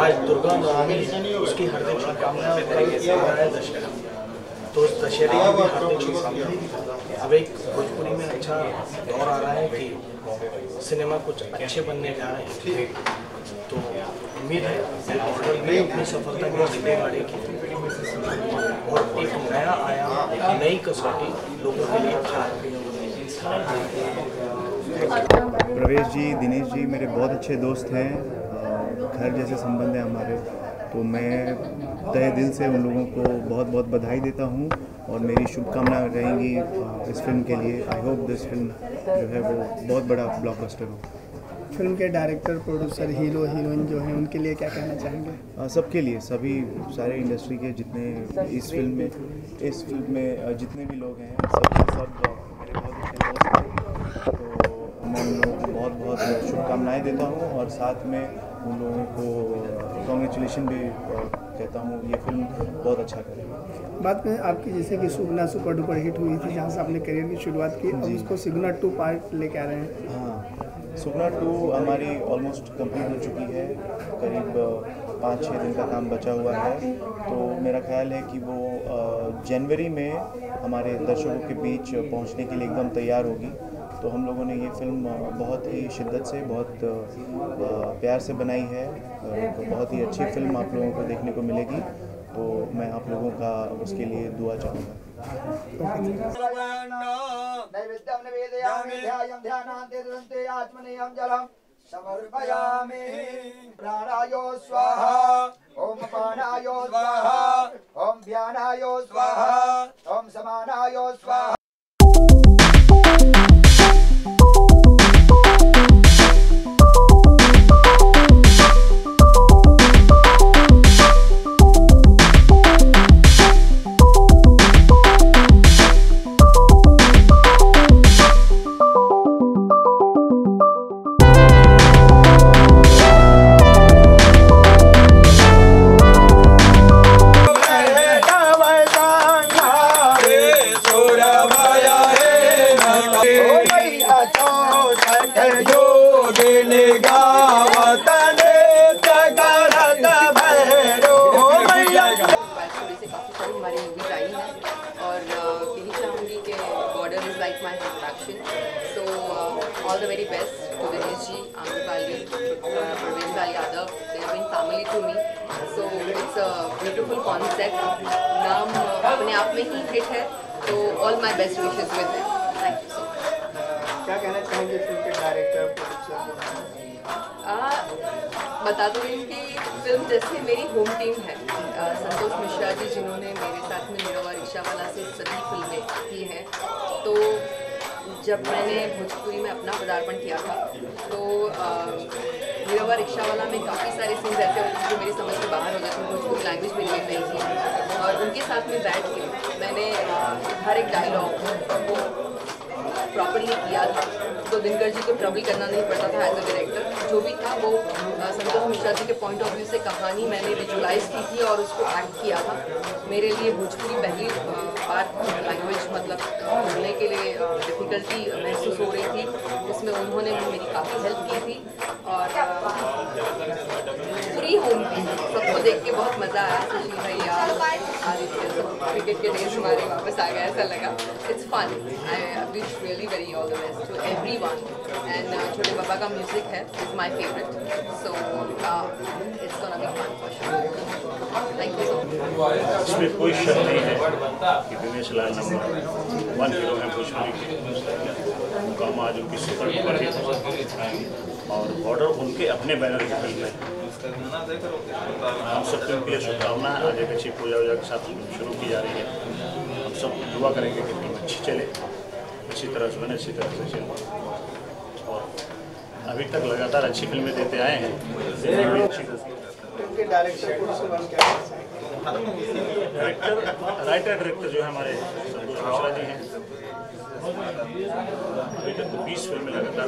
[SPEAKER 5] आज दुर्गा नवमी उसकी हार्दिक शुभकामनाएं। दशहरा
[SPEAKER 4] दोस्त दशहरे की भी हार्दिक शुभकामनाएं। अब एक भोजपुरी में अच्छा दौर आ रहा है कि सिनेमा कुछ अच्छे बनने जा रहे हैं, तो उम्मीद है बॉर्डर में अपनी सफलता की गति बढ़ेगी और एक नया आयाम, एक नई कसौटी लोगों के लिए खड़ा होगी।
[SPEAKER 13] प्रवेश जी, दिनेश जी मेरे बहुत अच्छे दोस्त हैं, घर जैसे संबंध है हमारे, तो मैं तहे दिल से उन लोगों को बहुत बहुत बधाई देता हूं और मेरी शुभकामनाएं रहेंगी इस फिल्म के लिए। आई होप दिस फिल्म जो है वो बहुत बड़ा ब्लॉकबस्टर हो।
[SPEAKER 4] फिल्म के डायरेक्टर, प्रोड्यूसर, हीरो हीरोइन जो हैं उनके लिए क्या कहना चाहेंगे?
[SPEAKER 13] सबके लिए, सभी सारे इंडस्ट्री के जितने इस फिल्म में जितने भी लोग हैं, सब मेरे बहुत अच्छे दोस्त हैं, तो मैं उन लोगों को बहुत बहुत शुभकामनाएं देता हूं और साथ में उन लोगों को कॉन्ग्रेचुलेशन भी कहता हूँ। ये फिल्म बहुत अच्छा करेगी।
[SPEAKER 4] बात में आपकी जैसे कि सुगना सुपर डुपर हिट हुई थी, जहाँ से आपने करियर की शुरुआत की, अब उसको सुगना 2 पार्ट लेके आ रहे हैं।
[SPEAKER 13] हाँ, सुगना 2 हमारी ऑलमोस्ट कंप्लीट हो चुकी है, करीब 5-6 दिन का काम बचा हुआ है, तो मेरा ख्याल है कि वो जनवरी में हमारे दर्शकों के बीच पहुँचने के लिए एकदम तैयार होगी। तो हम लोगों ने ये फिल्म बहुत ही शिद्दत से, बहुत प्यार से बनाई है, तो बहुत ही अच्छी फिल्म आप लोगों को देखने को मिलेगी, तो मैं आप लोगों का उसके लिए दुआ चाहूँगा।
[SPEAKER 9] समर्पयामि प्राणायो स्वाहा, ओम अपानायो स्वाहा, ओम व्यानायो स्वाहा, ओम समानायो स्वाहा।
[SPEAKER 14] All the very best to Dinesh ji, Amripali, Praveen Yadav. They have been family to me. So it's a beautiful concept. नाम अपने आप में ही हिट है, तो all my best wishes with them. Thank you so much.
[SPEAKER 4] क्या कहना चाहेंगे film के डायरेक्टर, प्रोड्यूसर?
[SPEAKER 14] बता दूँ कि फिल्म जैसे मेरी होम टीम है, संतोष मिश्रा जी जिन्होंने मेरे साथ में निरवा रिक्शावाला से सभी फिल्में की हैं, तो जब मैंने भोजपुरी में अपना पदार्पण किया था, तो निरवा रिक्शावाला में काफ़ी सारे सीन्स ऐसे होते थे जो मेरी समझ से बाहर हो जाते थे, भोजपुरी लैंग्वेज मेरी नहीं थी, और उनके साथ में बैठ के मैंने हर एक डायलॉग को प्रॉपरली किया था, तो दिनकर जी को ट्रबल करना नहीं पड़ता था एज अ डायरेक्टर। जो भी था वो संतोष मिश्रा जी के पॉइंट ऑफ व्यू से कहानी मैंने विजुलाइज की थी और उसको एक्ट किया था। मेरे लिए भोजपुरी पहली बार लैंग्वेज मतलब बोलने के लिए डिफ़िकल्टी महसूस हो रही थी, जिसमें उन्होंने मेरी काफ़ी हेल्प की थी और पूरी होम थी। सबको देख के बहुत मज़ा आया। सुशील भैया, आदित्य, सब क्रिकेट के डेज हमारे वापस आ गया, ऐसा लगा। It's fun. I wish really very all the best to everyone. And छोटे पापा का म्यूजिक है, is my favourite, so it's gonna be fun for sure. Thank you so much.
[SPEAKER 5] इसमें कोई शक नहीं है कि दिनेश लाल नंबर 1 हीरो है भोजपुरी के। मुकाम आज उनकी सुपर डुपर हिट और बॉर्डर उनके अपने बैनर की फिल्म है। हम सब फिल्म के लिए शुभकामना है। आज एक अच्छी पूजा वूजा के साथ शुरू की जा रही है। हम सब दुआ करेंगे कि फिल्म अच्छी चले, अच्छी तरह से बने, अच्छी तरह से चले। और अभी तक लगातार अच्छी फिल्में देते आए हैं। राइटर डायरेक्टर जो है हमारे संतोष मिश्रा जी हैं। अभी तक तो 20 फिल्में लगातार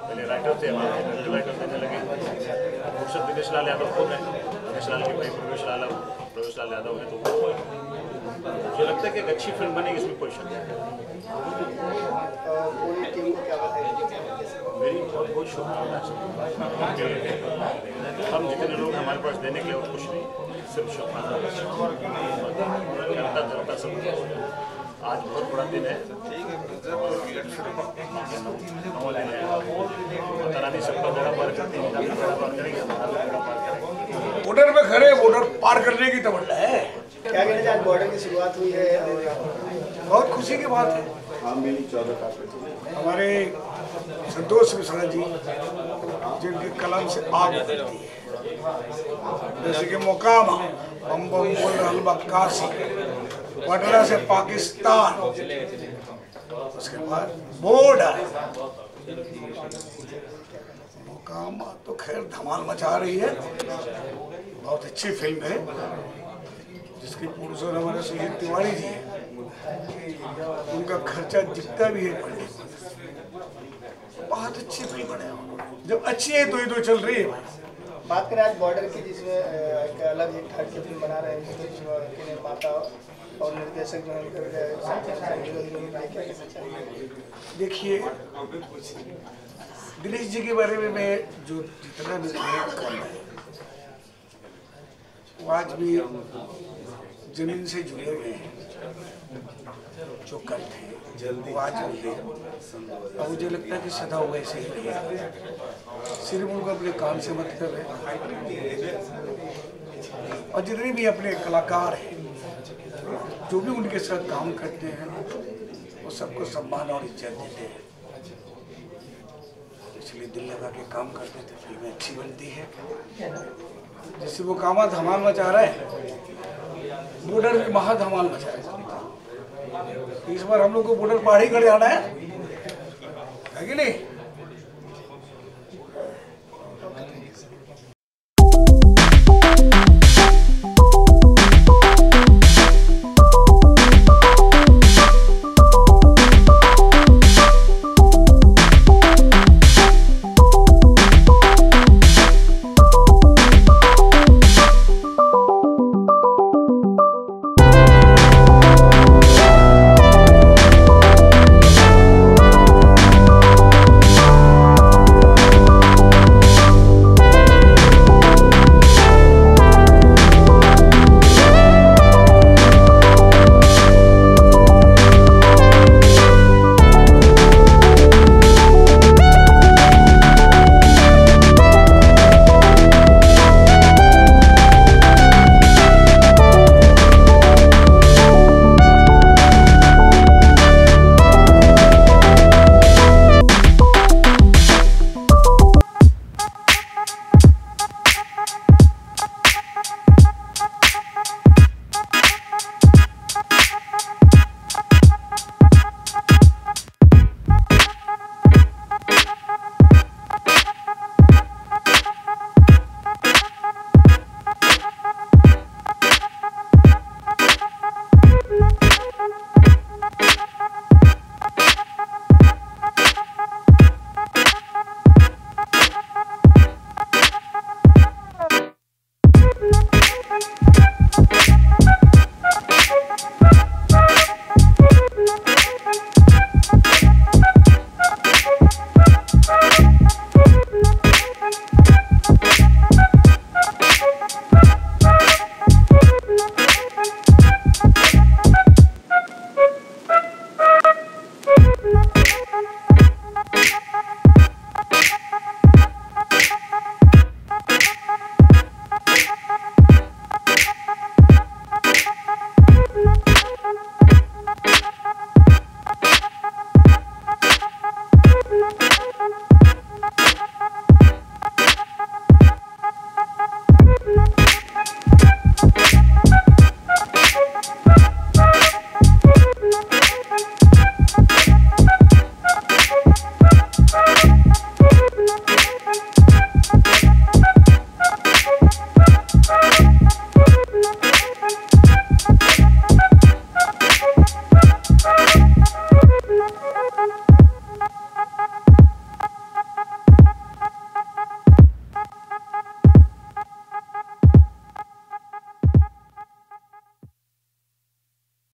[SPEAKER 5] पहले राइटर थे, हमारे राइटर देने लगे। प्रोफेसर दिनेश लाल यादव खुद हैं, दिनेश लाल के भाई प्रवेश लाल यादव हैं, तो मुझे लगता है कि एक अच्छी फिल्म बनेगी, इसमें कोई शक नहीं।
[SPEAKER 15] मेरी बहुत बहुत शुभकामनाएं। हम जितने लोग हमारे पास देने के लिए और कुछ नहीं, सिर्फ शुभकामनाएं करता सब। आज बहुत बड़ा दिन है, पता नहीं सबका बेड़ा पार करते हैं, बेड़ा पार करेंगे, हमारा बेड़ा पार करेंगे।
[SPEAKER 16] बॉर्डर में खड़े, बॉर्डर पार करने की तमन्ना है।
[SPEAKER 4] क्या कहना चाहिए, आज बॉर्डर की शुरुआत हुई है और
[SPEAKER 16] बहुत खुशी की बात है। हमारे संतोष मिश्रा जी जिनके कलम से आग निकलती है, जैसे कि मोकामा बम बम बोल रहा काशी, पटना से पाकिस्तान, उसके बाद बॉर्डर। मोकामा तो खैर धमाल मचा रही है, बहुत अच्छी फिल्म है जिसकी प्रोड्यूसर हमारे सुजीत तिवारी जी है। उनका खर्चा जितना भी है पड़ने, बहुत अच्छी फिल्म बने। जब अच्छी है तो ये तो चल रही है।
[SPEAKER 4] बात करें आज बॉर्डर की, जिसमें एक अलग एक हट की फिल्म बना रहे हैं, जिसमें निर्माता और निर्देशक जो है।
[SPEAKER 16] देखिए, दिनेश जी के बारे में मैं जो जितना भी कर रहा है, वो आज भी जमीन से जुड़े हुए हैं। जो कल थे वो आज भी है, और मुझे लगता है कि सदा वैसे ही है। सिर्फ उनको अपने काम से मतलब है, और जितने भी अपने कलाकार हैं जो भी उनके साथ काम करते हैं, वो सबको सम्मान और इज्जत देते हैं। इसलिए दिल लगा के काम करते थे, फिल्में अच्छी बनती है। जैसे वो कामा धमाल मचा रहा है, बॉर्डर भी महा धमाल मचा रहा है। इस बार हम लोग को बॉर्डर पार ही कर जाना है कि नहीं?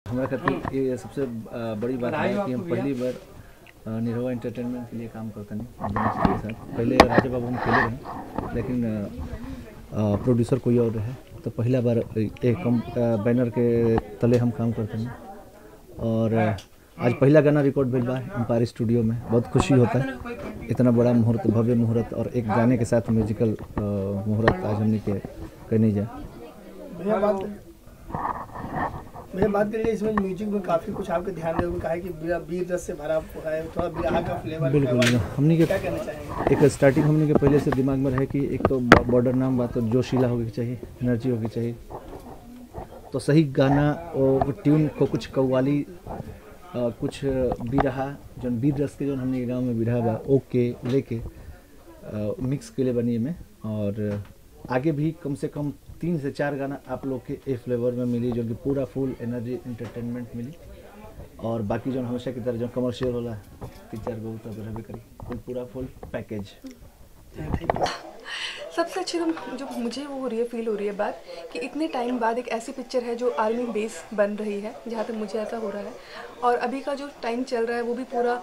[SPEAKER 17] हमारे खातिर ये सबसे बड़ी बात है कि हम पहली बार
[SPEAKER 1] निरहुआ एंटरटेनमेंट के लिए काम करते हैं दिनेश जी के साथ। पहले राजा बाबू हम खेले रहे, लेकिन प्रोड्यूसर कोई और है, तो पहला बार एक बैनर के तले हम काम करते हैं। और आज पहला गाना रिकॉर्ड भेज बा एम्पायर स्टूडियो में। बहुत खुशी होता है, इतना बड़ा मुहूर्त, भव्य मुहूर्त और एक गाने के साथ म्यूजिकल मुहूर्त आज हमने के करने जाए।
[SPEAKER 4] मेरे बात करिए, इसमें म्यूजिक में काफ़ी कुछ आपके ध्यान में कहा है कि बीर रस से भरा है, थोड़ा बिरहा का फ्लेवर।
[SPEAKER 1] बिल्कुल, हमने के क्या कहना चाहेंगे? एक स्टार्टिंग हमने के पहले से दिमाग में रहे कि एक तो बॉर्डर नाम बात, तो जोशीला होगी चाहिए, एनर्जी होगी चाहिए, तो सही गाना और ट्यून को कुछ कव्वाली, कुछ बिरहा, जो बीर रस के जो हमने गाँव में बिरहा बा ओके लेके मिक्स के लिए बनी में। और आगे भी कम से कम 3 से 4 गाना आप लोग के ए फ्लेवर में मिली, जो कि पूरा फुल एनर्जी एंटरटेनमेंट मिली। और बाकी जो हमेशा की तरह जो कमर्शियल होला 3-4 गो तब रहबे करी, पूरा फुल पैकेज।
[SPEAKER 17] सबसे अच्छी तो जो मुझे वो हो रही है, फील हो रही है बात कि इतने टाइम बाद एक ऐसी पिक्चर है जो आर्मी बेस बन रही है, जहाँ तक मुझे ऐसा हो रहा है। और अभी का जो टाइम चल रहा है वो भी पूरा,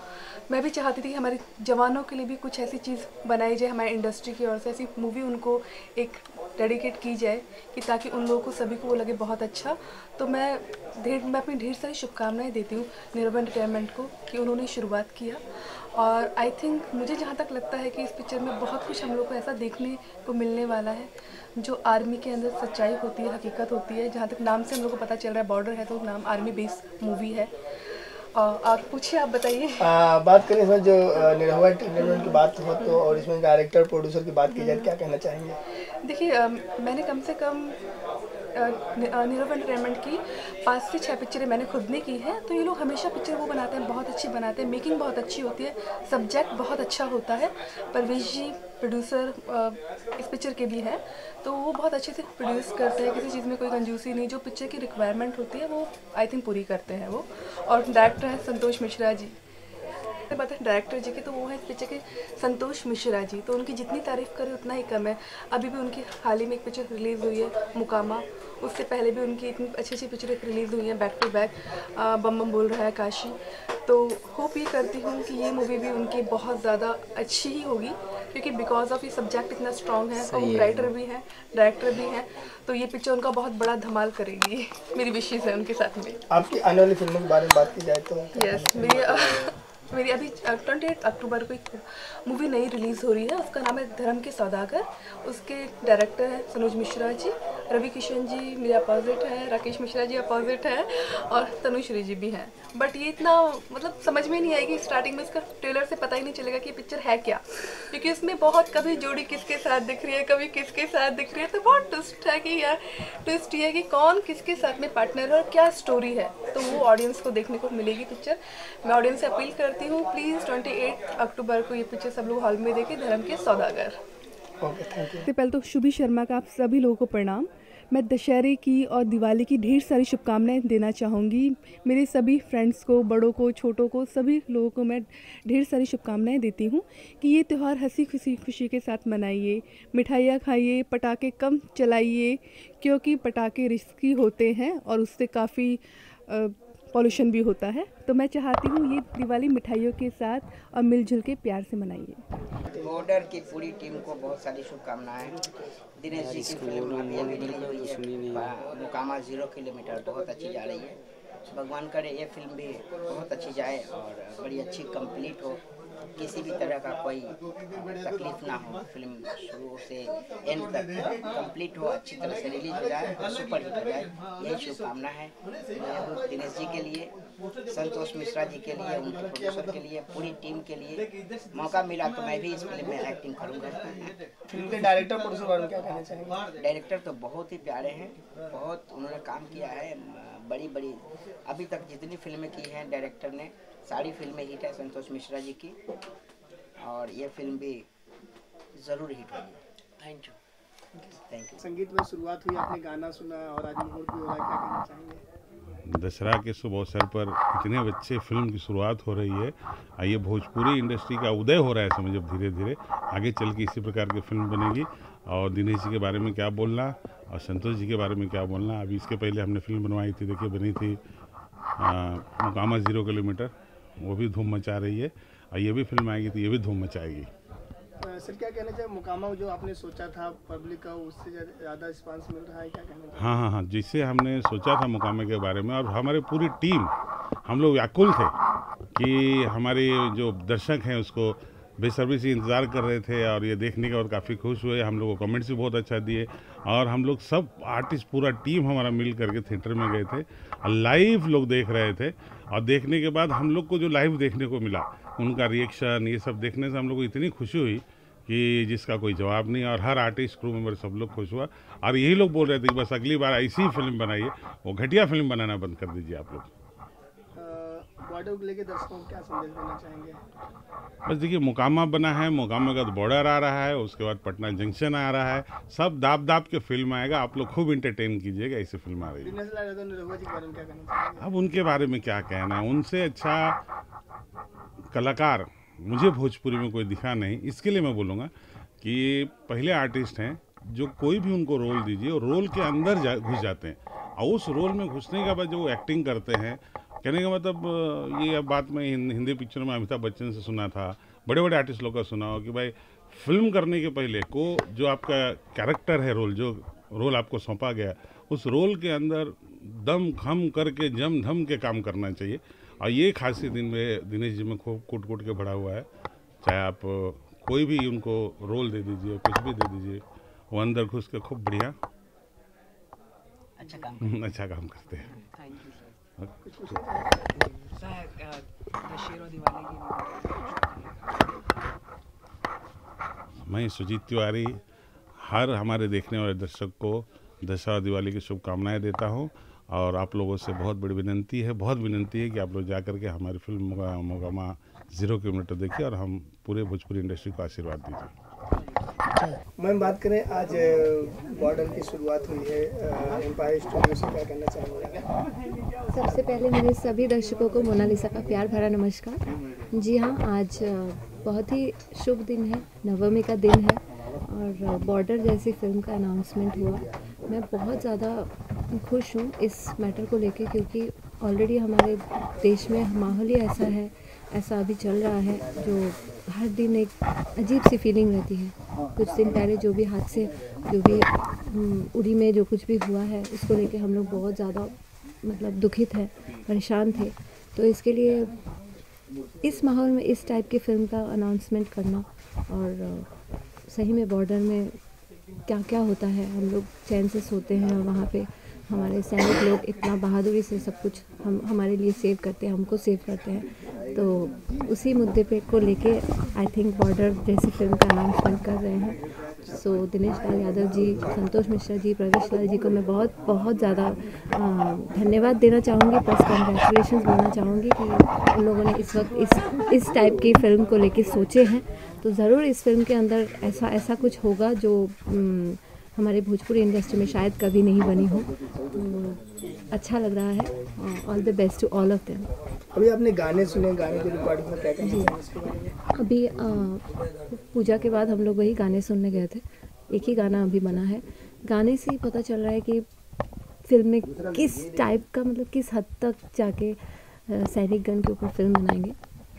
[SPEAKER 17] मैं भी चाहती थी कि हमारे जवानों के लिए भी कुछ ऐसी चीज़ बनाई जाए हमारी इंडस्ट्री की ओर से, ऐसी मूवी उनको एक डेडिकेट की जाए कि ताकि उन लोगों को सभी को वो लगे बहुत अच्छा। तो मैं अपनी ढेर सारी शुभकामनाएं देती हूँ निरहुआ एंटरटेनमेंट को कि उन्होंने शुरुआत किया। और आई थिंक मुझे जहाँ तक लगता है कि इस पिक्चर में बहुत कुछ हम लोग को ऐसा देखने को मिलने वाला है जो आर्मी के अंदर सच्चाई होती है, हकीकत होती है। जहाँ तक नाम से हम लोग को पता चल रहा है बॉर्डर है, तो नाम आर्मी बेस मूवी है। और पूछिए, आप बताइए।
[SPEAKER 4] बात करें इसमें जो निरहुआ एंटरटेनमेंट की बात हो तो, और इसमें डायरेक्टर प्रोड्यूसर की बात की जाए, क्या कहना चाहेंगे?
[SPEAKER 17] देखिए, मैंने कम से कम निरहुआ एंटरटेनमेंट की 5 से 6 पिक्चरें मैंने खुद ने की हैं। तो ये लोग हमेशा पिक्चर वो बनाते हैं, बहुत अच्छी बनाते हैं, मेकिंग बहुत अच्छी होती है, सब्जेक्ट बहुत अच्छा होता है। परवेश जी प्रोड्यूसर इस पिक्चर के भी हैं, तो वो बहुत अच्छे से प्रोड्यूस करते हैं, किसी चीज़ में कोई कंजूसी नहीं, जो पिक्चर की रिक्वायरमेंट होती है वो आई थिंक पूरी करते हैं वो। और डायरेक्टर हैं संतोष मिश्रा जी। बात है डायरेक्टर जी की, तो वो है इस पिक्चर के संतोष मिश्रा जी। तो उनकी जितनी तारीफ़ करें उतना ही कम है। अभी भी उनकी हाल ही में एक पिक्चर रिलीज़ हुई है मुकामा, उससे पहले भी उनकी इतनी अच्छी अच्छी पिक्चर रिलीज़ हुई हैं बैक टू बैक, बम बम बोल रहा है काशी। तो होप ये करती हूँ कि ये मूवी भी उनकी बहुत ज़्यादा अच्छी ही होगी, क्योंकि बिकॉज ऑफ ये सब्जेक्ट इतना स्ट्रॉन्ग है और राइटर भी हैं, डायरेक्टर भी हैं, तो ये पिक्चर उनका बहुत बड़ा धमाल करेगी। मेरी विशेष है उनके साथ में।
[SPEAKER 4] आपकी आने वाली फिल्मों के बारे में बात की जाए तो?
[SPEAKER 17] यस, मेरी अभी 28 अक्टूबर को एक मूवी नई रिलीज़ हो रही है, उसका नाम है धर्म के सौदागर। उसके डायरेक्टर हैं सनोज मिश्रा जी, रवि किशन जी मेरे अपोजिट हैं, राकेश मिश्रा जी अपोजिट हैं, और तनुश्री जी भी हैं। बट ये इतना मतलब समझ में नहीं आएगी स्टार्टिंग में, इसका ट्रेलर से पता ही नहीं चलेगा कि ये पिक्चर है क्या, क्योंकि उसमें बहुत कभी जोड़ी किसके साथ दिख रही है, कभी किसके साथ दिख रही है। तो बहुत ट्विस्ट है कि यार, ट्विस्ट ये है कि कौन किसके साथ में पार्टनर है और क्या स्टोरी है। तो वो ऑडियंस को देखने को मिलेगी पिक्चर। मैं ऑडियंस से अपील करती हूँ, प्लीज़ 28 अक्टूबर को ये पिक्चर सब लोग हॉल में देखें, धर्म के सौदागर।
[SPEAKER 18] सबसे पहले तो शुभी शर्मा का आप सभी लोगों को प्रणाम। मैं दशहरे की और दिवाली की ढेर सारी शुभकामनाएं देना चाहूँगी। मेरे सभी फ्रेंड्स को, बड़ों को, छोटों को, सभी लोगों को मैं ढेर सारी शुभकामनाएं देती हूँ कि ये त्यौहार हंसी खुशी के साथ मनाइए, मिठाइयाँ खाइए, पटाखे कम चलाइए, क्योंकि पटाखे रिस्की होते हैं और उससे काफ़ी पॉल्यूशन भी होता है। तो मैं चाहती हूँ ये दिवाली मिठाइयों के साथ और मिलजुल के प्यार से मनाइए।
[SPEAKER 2] बॉर्डर की पूरी टीम को बहुत सारी शुभकामनाएं। दिनेश जी की फिल्म अभी रिलीज हुई है, मुकामा 0 किलोमीटर, बहुत अच्छी जा रही है। भगवान करे ये फिल्म भी बहुत अच्छी जाए और बड़ी अच्छी कंप्लीट हो, किसी भी तरह का कोई तकलीफ ना हो, फिल्म शुरू से एंड तक कंप्लीट हो, अच्छी तरह से रिलीज हो जाए और सुपर हिट हो जाए, यही शुभकामना है दिनेश जी के लिए, संतोष मिश्रा जी के लिए, उनके प्रोड्यूसर के लिए, पूरी टीम के लिए। मौका मिला तो मैं भी इस फिल्म में एक्टिंग करूँगा।
[SPEAKER 4] फिल्म के डायरेक्टर प्रोड्यूसर बारे में क्या कहना चाहेंगे?
[SPEAKER 2] डायरेक्टर तो बहुत ही प्यारे हैं, बहुत उन्होंने काम किया है, बड़ी अभी तक जितनी फिल्में की हैं डायरेक्टर ने, सारी फिल्में हिट है संतोष मिश्रा जी की, और ये फिल्म भी ज़रूर हिट होगी। Thank you.
[SPEAKER 4] संगीत में शुरुआत हुई, आपने गाना सुना और आज मुहूर्त भी हो रहा है, क्या कहना चाहेंगे?
[SPEAKER 19] दशहरा के शुभ अवसर पर इतने अच्छे फिल्म की शुरुआत हो रही है। ये भोजपुरी इंडस्ट्री का उदय हो रहा है समझो, धीरे धीरे आगे चल के इसी प्रकार की फिल्म बनेगी। और दिनेश जी के बारे में क्या बोलना और संतोष जी के बारे में क्या बोलना। अभी इसके पहले हमने फिल्म बनवाई थी, देखिए बनी थी मुकामा 0 किलोमीटर, वो भी धूम मचा रही है, और ये भी फिल्म आएगी तो ये भी धूम मचाएगी।
[SPEAKER 4] सर क्या कहना चाहिए, मुकामा जो आपने सोचा था पब्लिक का उससे ज़्यादा रिस्पांस मिल रहा है, क्या कहना चाहिए?
[SPEAKER 19] हाँ, जिससे हमने सोचा था मुकामे के बारे में, और हमारी पूरी टीम हम लोग व्याकुल थे कि हमारे जो दर्शक हैं उसको बेसब्री से इंतज़ार कर रहे थे, और ये देखने के बाद काफ़ी खुश हुए। हम लोग को कमेंट्स भी बहुत अच्छा दिए, और हम लोग सब आर्टिस्ट पूरा टीम हमारा मिल करके थिएटर में गए थे, और लाइव लोग देख रहे थे। और देखने के बाद हम लोग को जो लाइव देखने को मिला, उनका रिएक्शन, ये सब देखने से हम लोग को इतनी खुशी हुई कि जिसका कोई जवाब नहीं। और हर आर्टिस्ट, क्रू मेंबर सब लोग खुश हुआ, और यही लोग बोल रहे थे कि बस अगली बार ऐसी फिल्म बनाइए, वो घटिया फिल्म बनाना बंद कर दीजिए आप लोग।
[SPEAKER 4] बॉर्डर को लेकर दर्शकों को क्या संदेश देना चाहेंगे?
[SPEAKER 19] बस देखिए, मुकामा बना है, मुकामा का बॉर्डर आ रहा है, उसके बाद पटना जंक्शन आ रहा है, सब दाब दाब के फिल्म आएगा, आप लोग खूब इंटरटेन कीजिएगा, ऐसी फिल्म आ रही है।
[SPEAKER 4] दिनेश लाल निरहुआ जी के बारे में क्या कहना चाहेंगे?
[SPEAKER 19] अब उनके बारे में क्या कहना है, उनसे अच्छा कलाकार मुझे भोजपुरी में कोई दिखा नहीं। इसके लिए मैं बोलूँगा कि पहले आर्टिस्ट हैं जो कोई भी उनको रोल दीजिए, और रोल के अंदर घुस जाते हैं, और उस रोल में घुसने के बाद जो एक्टिंग करते हैं, कहने का मतलब ये अब बात मैं हिंदी पिक्चर में अमिताभ बच्चन से सुना था, बड़े बड़े आर्टिस्ट लोग का सुना हो कि भाई फिल्म करने के पहले को जो आपका कैरेक्टर है, रोल जो रोल आपको सौंपा गया, उस रोल के अंदर दम खम करके जम धम के काम करना चाहिए। और ये खासियत इनमें दिनेश जी में खूब कूट कूट के भरा हुआ है। चाहे आप कोई भी उनको रोल दे दीजिए, कुछ भी दे दीजिए, वो अंदर घुस के खूब बढ़िया अच्छा काम करते हैं। मैं सुजीत तिवारी हर हमारे देखने वाले दर्शक को दशहरा दिवाली की शुभकामनाएं देता हूं, और आप लोगों से बहुत बड़ी विनती है कि आप लोग जा करके हमारी फिल्म मुकामा 0 किलोमीटर देखिए, और हम पूरे भोजपुरी इंडस्ट्री को आशीर्वाद दीजिए।
[SPEAKER 4] मैम बात करें, आज बॉर्डर की शुरुआत हुई है, एम्पायर स्टूडियो से क्या कहना चाहेंगे?
[SPEAKER 6] सबसे पहले मेरे सभी दर्शकों को मोनालिसा का प्यार भरा नमस्कार। जी हाँ, आज बहुत ही शुभ दिन है, नवमी का दिन है, और बॉर्डर जैसी फिल्म का अनाउंसमेंट हुआ। मैं बहुत ज़्यादा खुश हूँ इस मैटर को लेके, क्योंकि ऑलरेडी हमारे देश में माहौल ही ऐसा अभी चल रहा है, जो हर दिन एक अजीब सी फीलिंग रहती है। कुछ दिन पहले जो भी हादसे, जो भी उड़ी में जो कुछ भी हुआ है, उसको लेके हम लोग बहुत ज़्यादा मतलब दुखित हैं, परेशान थे। तो इसके लिए इस माहौल में इस टाइप की फ़िल्म का अनाउंसमेंट करना, और सही में बॉर्डर में क्या क्या होता है, हम लोग चैन से सोते हैं, और वहाँ पे हमारे सैनिक लोग इतना बहादुरी से सब कुछ हमारे लिए सेव करते हैं, हमको सेव करते हैं। तो उसी मुद्दे पे को लेके आई थिंक बॉर्डर जैसी फिल्म का अनाउंसमेंट कर रहे हैं। सो दिनेश लाल यादव जी, संतोष मिश्रा जी, प्रवेश लाल जी को मैं बहुत ज़्यादा धन्यवाद देना चाहूँगी, प्लस कंग्रेचुलेशंस बोलना चाहूँगी कि उन लोगों ने इस वक्त इस टाइप की फ़िल्म को लेके सोचे हैं। तो ज़रूर इस फिल्म के अंदर ऐसा कुछ होगा जो हमारे भोजपुरी इंडस्ट्री में शायद कभी नहीं बनी हो। तो अच्छा लग रहा है। All the best to all of them.
[SPEAKER 4] अभी आपने गाने सुने, गाने की रिकॉर्डिंग में क्या कहना चाहिए इसके बारे में?
[SPEAKER 6] अभी पूजा के बाद हम लोग वही गाने सुनने गए थे। एक ही गाना अभी बना है। गाने से ही पता चल रहा है कि फिल्म में किस टाइप का, मतलब किस हद तक जाके सैनिक गन के ऊपर फिल्म बनाएंगे।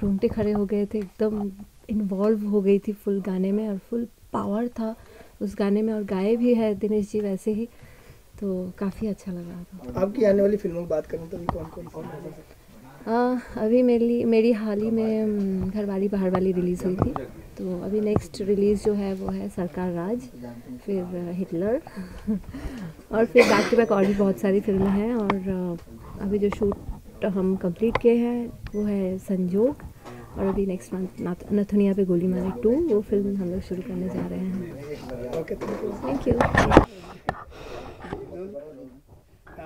[SPEAKER 6] रोंगटे खड़े हो गए थे, एकदम इन्वॉल्व हो गई थी फुल गाने में, और फुल पावर था उस गाने में, और गाए भी है दिनेश जी वैसे ही। तो काफ़ी अच्छा लग रहा था।
[SPEAKER 4] आपकी आने वाली फिल्मों की बात करें तो कौन कौन सी?
[SPEAKER 6] अभी मेरी हाल ही में घरवाली बहारवाली रिलीज़ हुई थी। तो अभी नेक्स्ट रिलीज़ जो है वो है सरकार राज, फिर हिटलर और फिर बैक टू बैक और भी बहुत सारी फिल्में हैं। और अभी जो शूट हम कंप्लीट किए हैं वो है संजोग, और अभी नेक्स्ट मंथ नथुनिया पे गोली मारे 2 वो फिल्म हम लोग शुरू करने जा रहे हैं।
[SPEAKER 4] Okay,
[SPEAKER 6] thank you.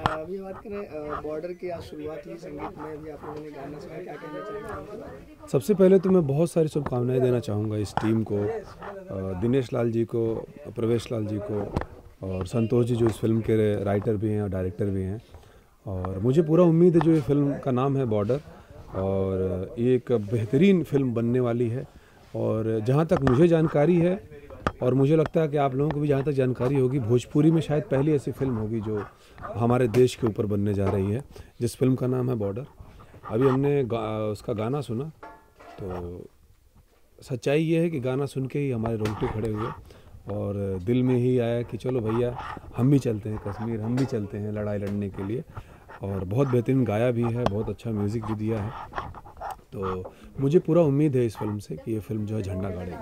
[SPEAKER 4] अभी बात करें बॉर्डर की आज शुरुआत हुई, संगीत में भी आप लोगों ने गाना सुना, क्या कहना चाहेंगे?
[SPEAKER 20] सबसे पहले तो मैं बहुत सारी शुभकामनाएं देना चाहूँगा इस टीम को, दिनेश लाल जी को, प्रवेश लाल जी को, और संतोष जी जो इस फिल्म के राइटर भी हैं और डायरेक्टर भी हैं। और मुझे पूरा उम्मीद है जो ये फिल्म का नाम है बॉर्डर, और ये एक बेहतरीन फिल्म बनने वाली है। और जहाँ तक मुझे जानकारी है, और मुझे लगता है कि आप लोगों को भी जहाँ तक जानकारी होगी, भोजपुरी में शायद पहली ऐसी फिल्म होगी जो हमारे देश के ऊपर बनने जा रही है, जिस फिल्म का नाम है बॉर्डर। अभी हमने उसका गाना सुना तो सच्चाई ये है कि गाना सुन के ही हमारे रोंगटे खड़े हुए और दिल में ही आया कि चलो भैया हम भी चलते हैं कश्मीर, हम भी चलते हैं लड़ाई लड़ने के लिए। और बहुत बेहतरीन गाया भी है, बहुत अच्छा म्यूज़िक भी दिया है। तो मुझे पूरा उम्मीद है इस फिल्म से कि ये फिल्म जो है झंडा गाड़ेगी।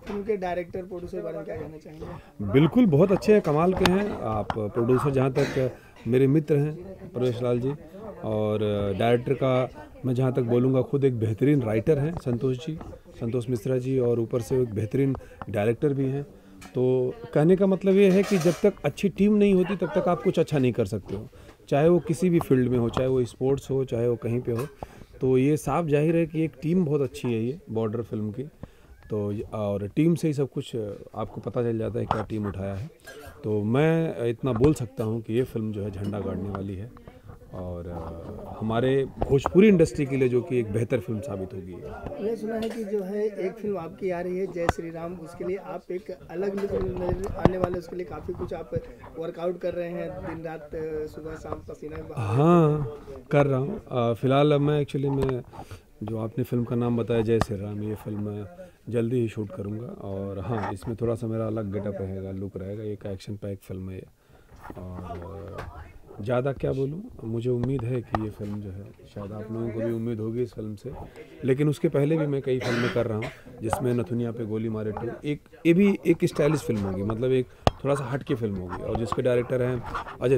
[SPEAKER 4] फिल्म के डायरेक्टर प्रोड्यूसर बारे में क्या कहना चाहेंगे?
[SPEAKER 20] बिल्कुल बहुत अच्छे हैं, कमाल के हैं। आप प्रोड्यूसर जहाँ तक मेरे मित्र हैं प्रवेश लाल जी, और डायरेक्टर का मैं जहाँ तक बोलूँगा खुद एक बेहतरीन राइटर हैं संतोष मिश्रा जी, और ऊपर से एक बेहतरीन डायरेक्टर भी हैं। तो कहने का मतलब ये है कि जब तक अच्छी टीम नहीं होती तब तक आप कुछ अच्छा नहीं कर सकते हो, चाहे वो किसी भी फील्ड में हो, चाहे वो स्पोर्ट्स हो, चाहे वो कहीं पे हो। तो ये साफ जाहिर है कि एक टीम बहुत अच्छी है ये बॉर्डर फिल्म की। तो और टीम से ही सब कुछ आपको पता चल जाता है क्या टीम उठाया है। तो मैं इतना बोल सकता हूँ कि ये फिल्म जो है झंडा गाड़ने वाली है और हमारे भोजपुरी इंडस्ट्री के लिए जो कि एक बेहतर फिल्म साबित होगी।
[SPEAKER 4] मैंने सुना है कि जो है एक फिल्म आपकी आ रही है जय श्री राम, उसके लिए आप एक अलग आने वाले, उसके लिए काफ़ी कुछ आप वर्कआउट कर रहे हैं, दिन रात सुबह शाम पसीना।
[SPEAKER 20] हाँ कर रहा हूँ। फ़िलहाल अब मैं एक्चुअली मैं जो आपने फिल्म का नाम बताया जय श्री राम, ये फिल्म जल्दी ही शूट करूँगा। और हाँ, इसमें थोड़ा सा मेरा अलग गेटअप रहेगा, लुक रहेगा। एक एक्शन पैक फिल्म है ये, और ज़्यादा क्या बोलूँ, मुझे उम्मीद है कि ये फिल्म जो है, शायद आप लोगों को भी उम्मीद होगी इस फिल्म से, लेकिन उसके पहले भी मैं कई फिल्में कर रहा हूँ जिसमें नथुनिया पे गोली मारे 2, ये भी एक स्टाइलिश फिल्म होगी, मतलब एक थोड़ा सा हट के फिल्म होगी। और जिसके डायरेक्टर हैं अजय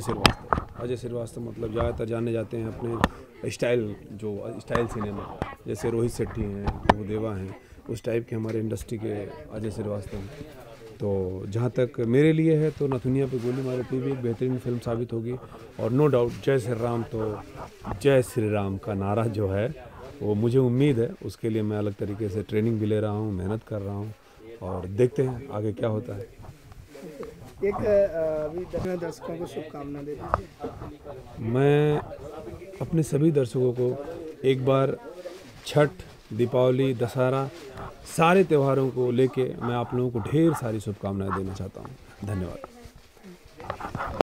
[SPEAKER 20] श्रीवास्तव मतलब ज़्यादातर जाने जाते हैं अपने स्टाइल सिनेमा, जैसे रोहित शेट्टी हैं, प्रभुदेवा हैं, उस टाइप के हमारे इंडस्ट्री के अजय श्रीवास्तव हैं। तो जहाँ तक मेरे लिए है तो नथुनिया पे गोली मारे 2 भी एक बेहतरीन फिल्म साबित होगी। और नो डाउट जय श्री राम, तो जय श्री राम का नारा जो है वो मुझे उम्मीद है, उसके लिए मैं अलग तरीके से ट्रेनिंग भी ले रहा हूँ, मेहनत कर रहा हूँ, और देखते हैं आगे क्या होता है।
[SPEAKER 4] एक अभी दर्शकों को शुभकामना दे दीजिए।
[SPEAKER 20] मैं अपने सभी दर्शकों को एक बार छठ, दीपावली, दशहरा, सारे त्योहारों को लेके मैं आप लोगों को ढेर सारी शुभकामनाएं देना चाहता हूं। धन्यवाद।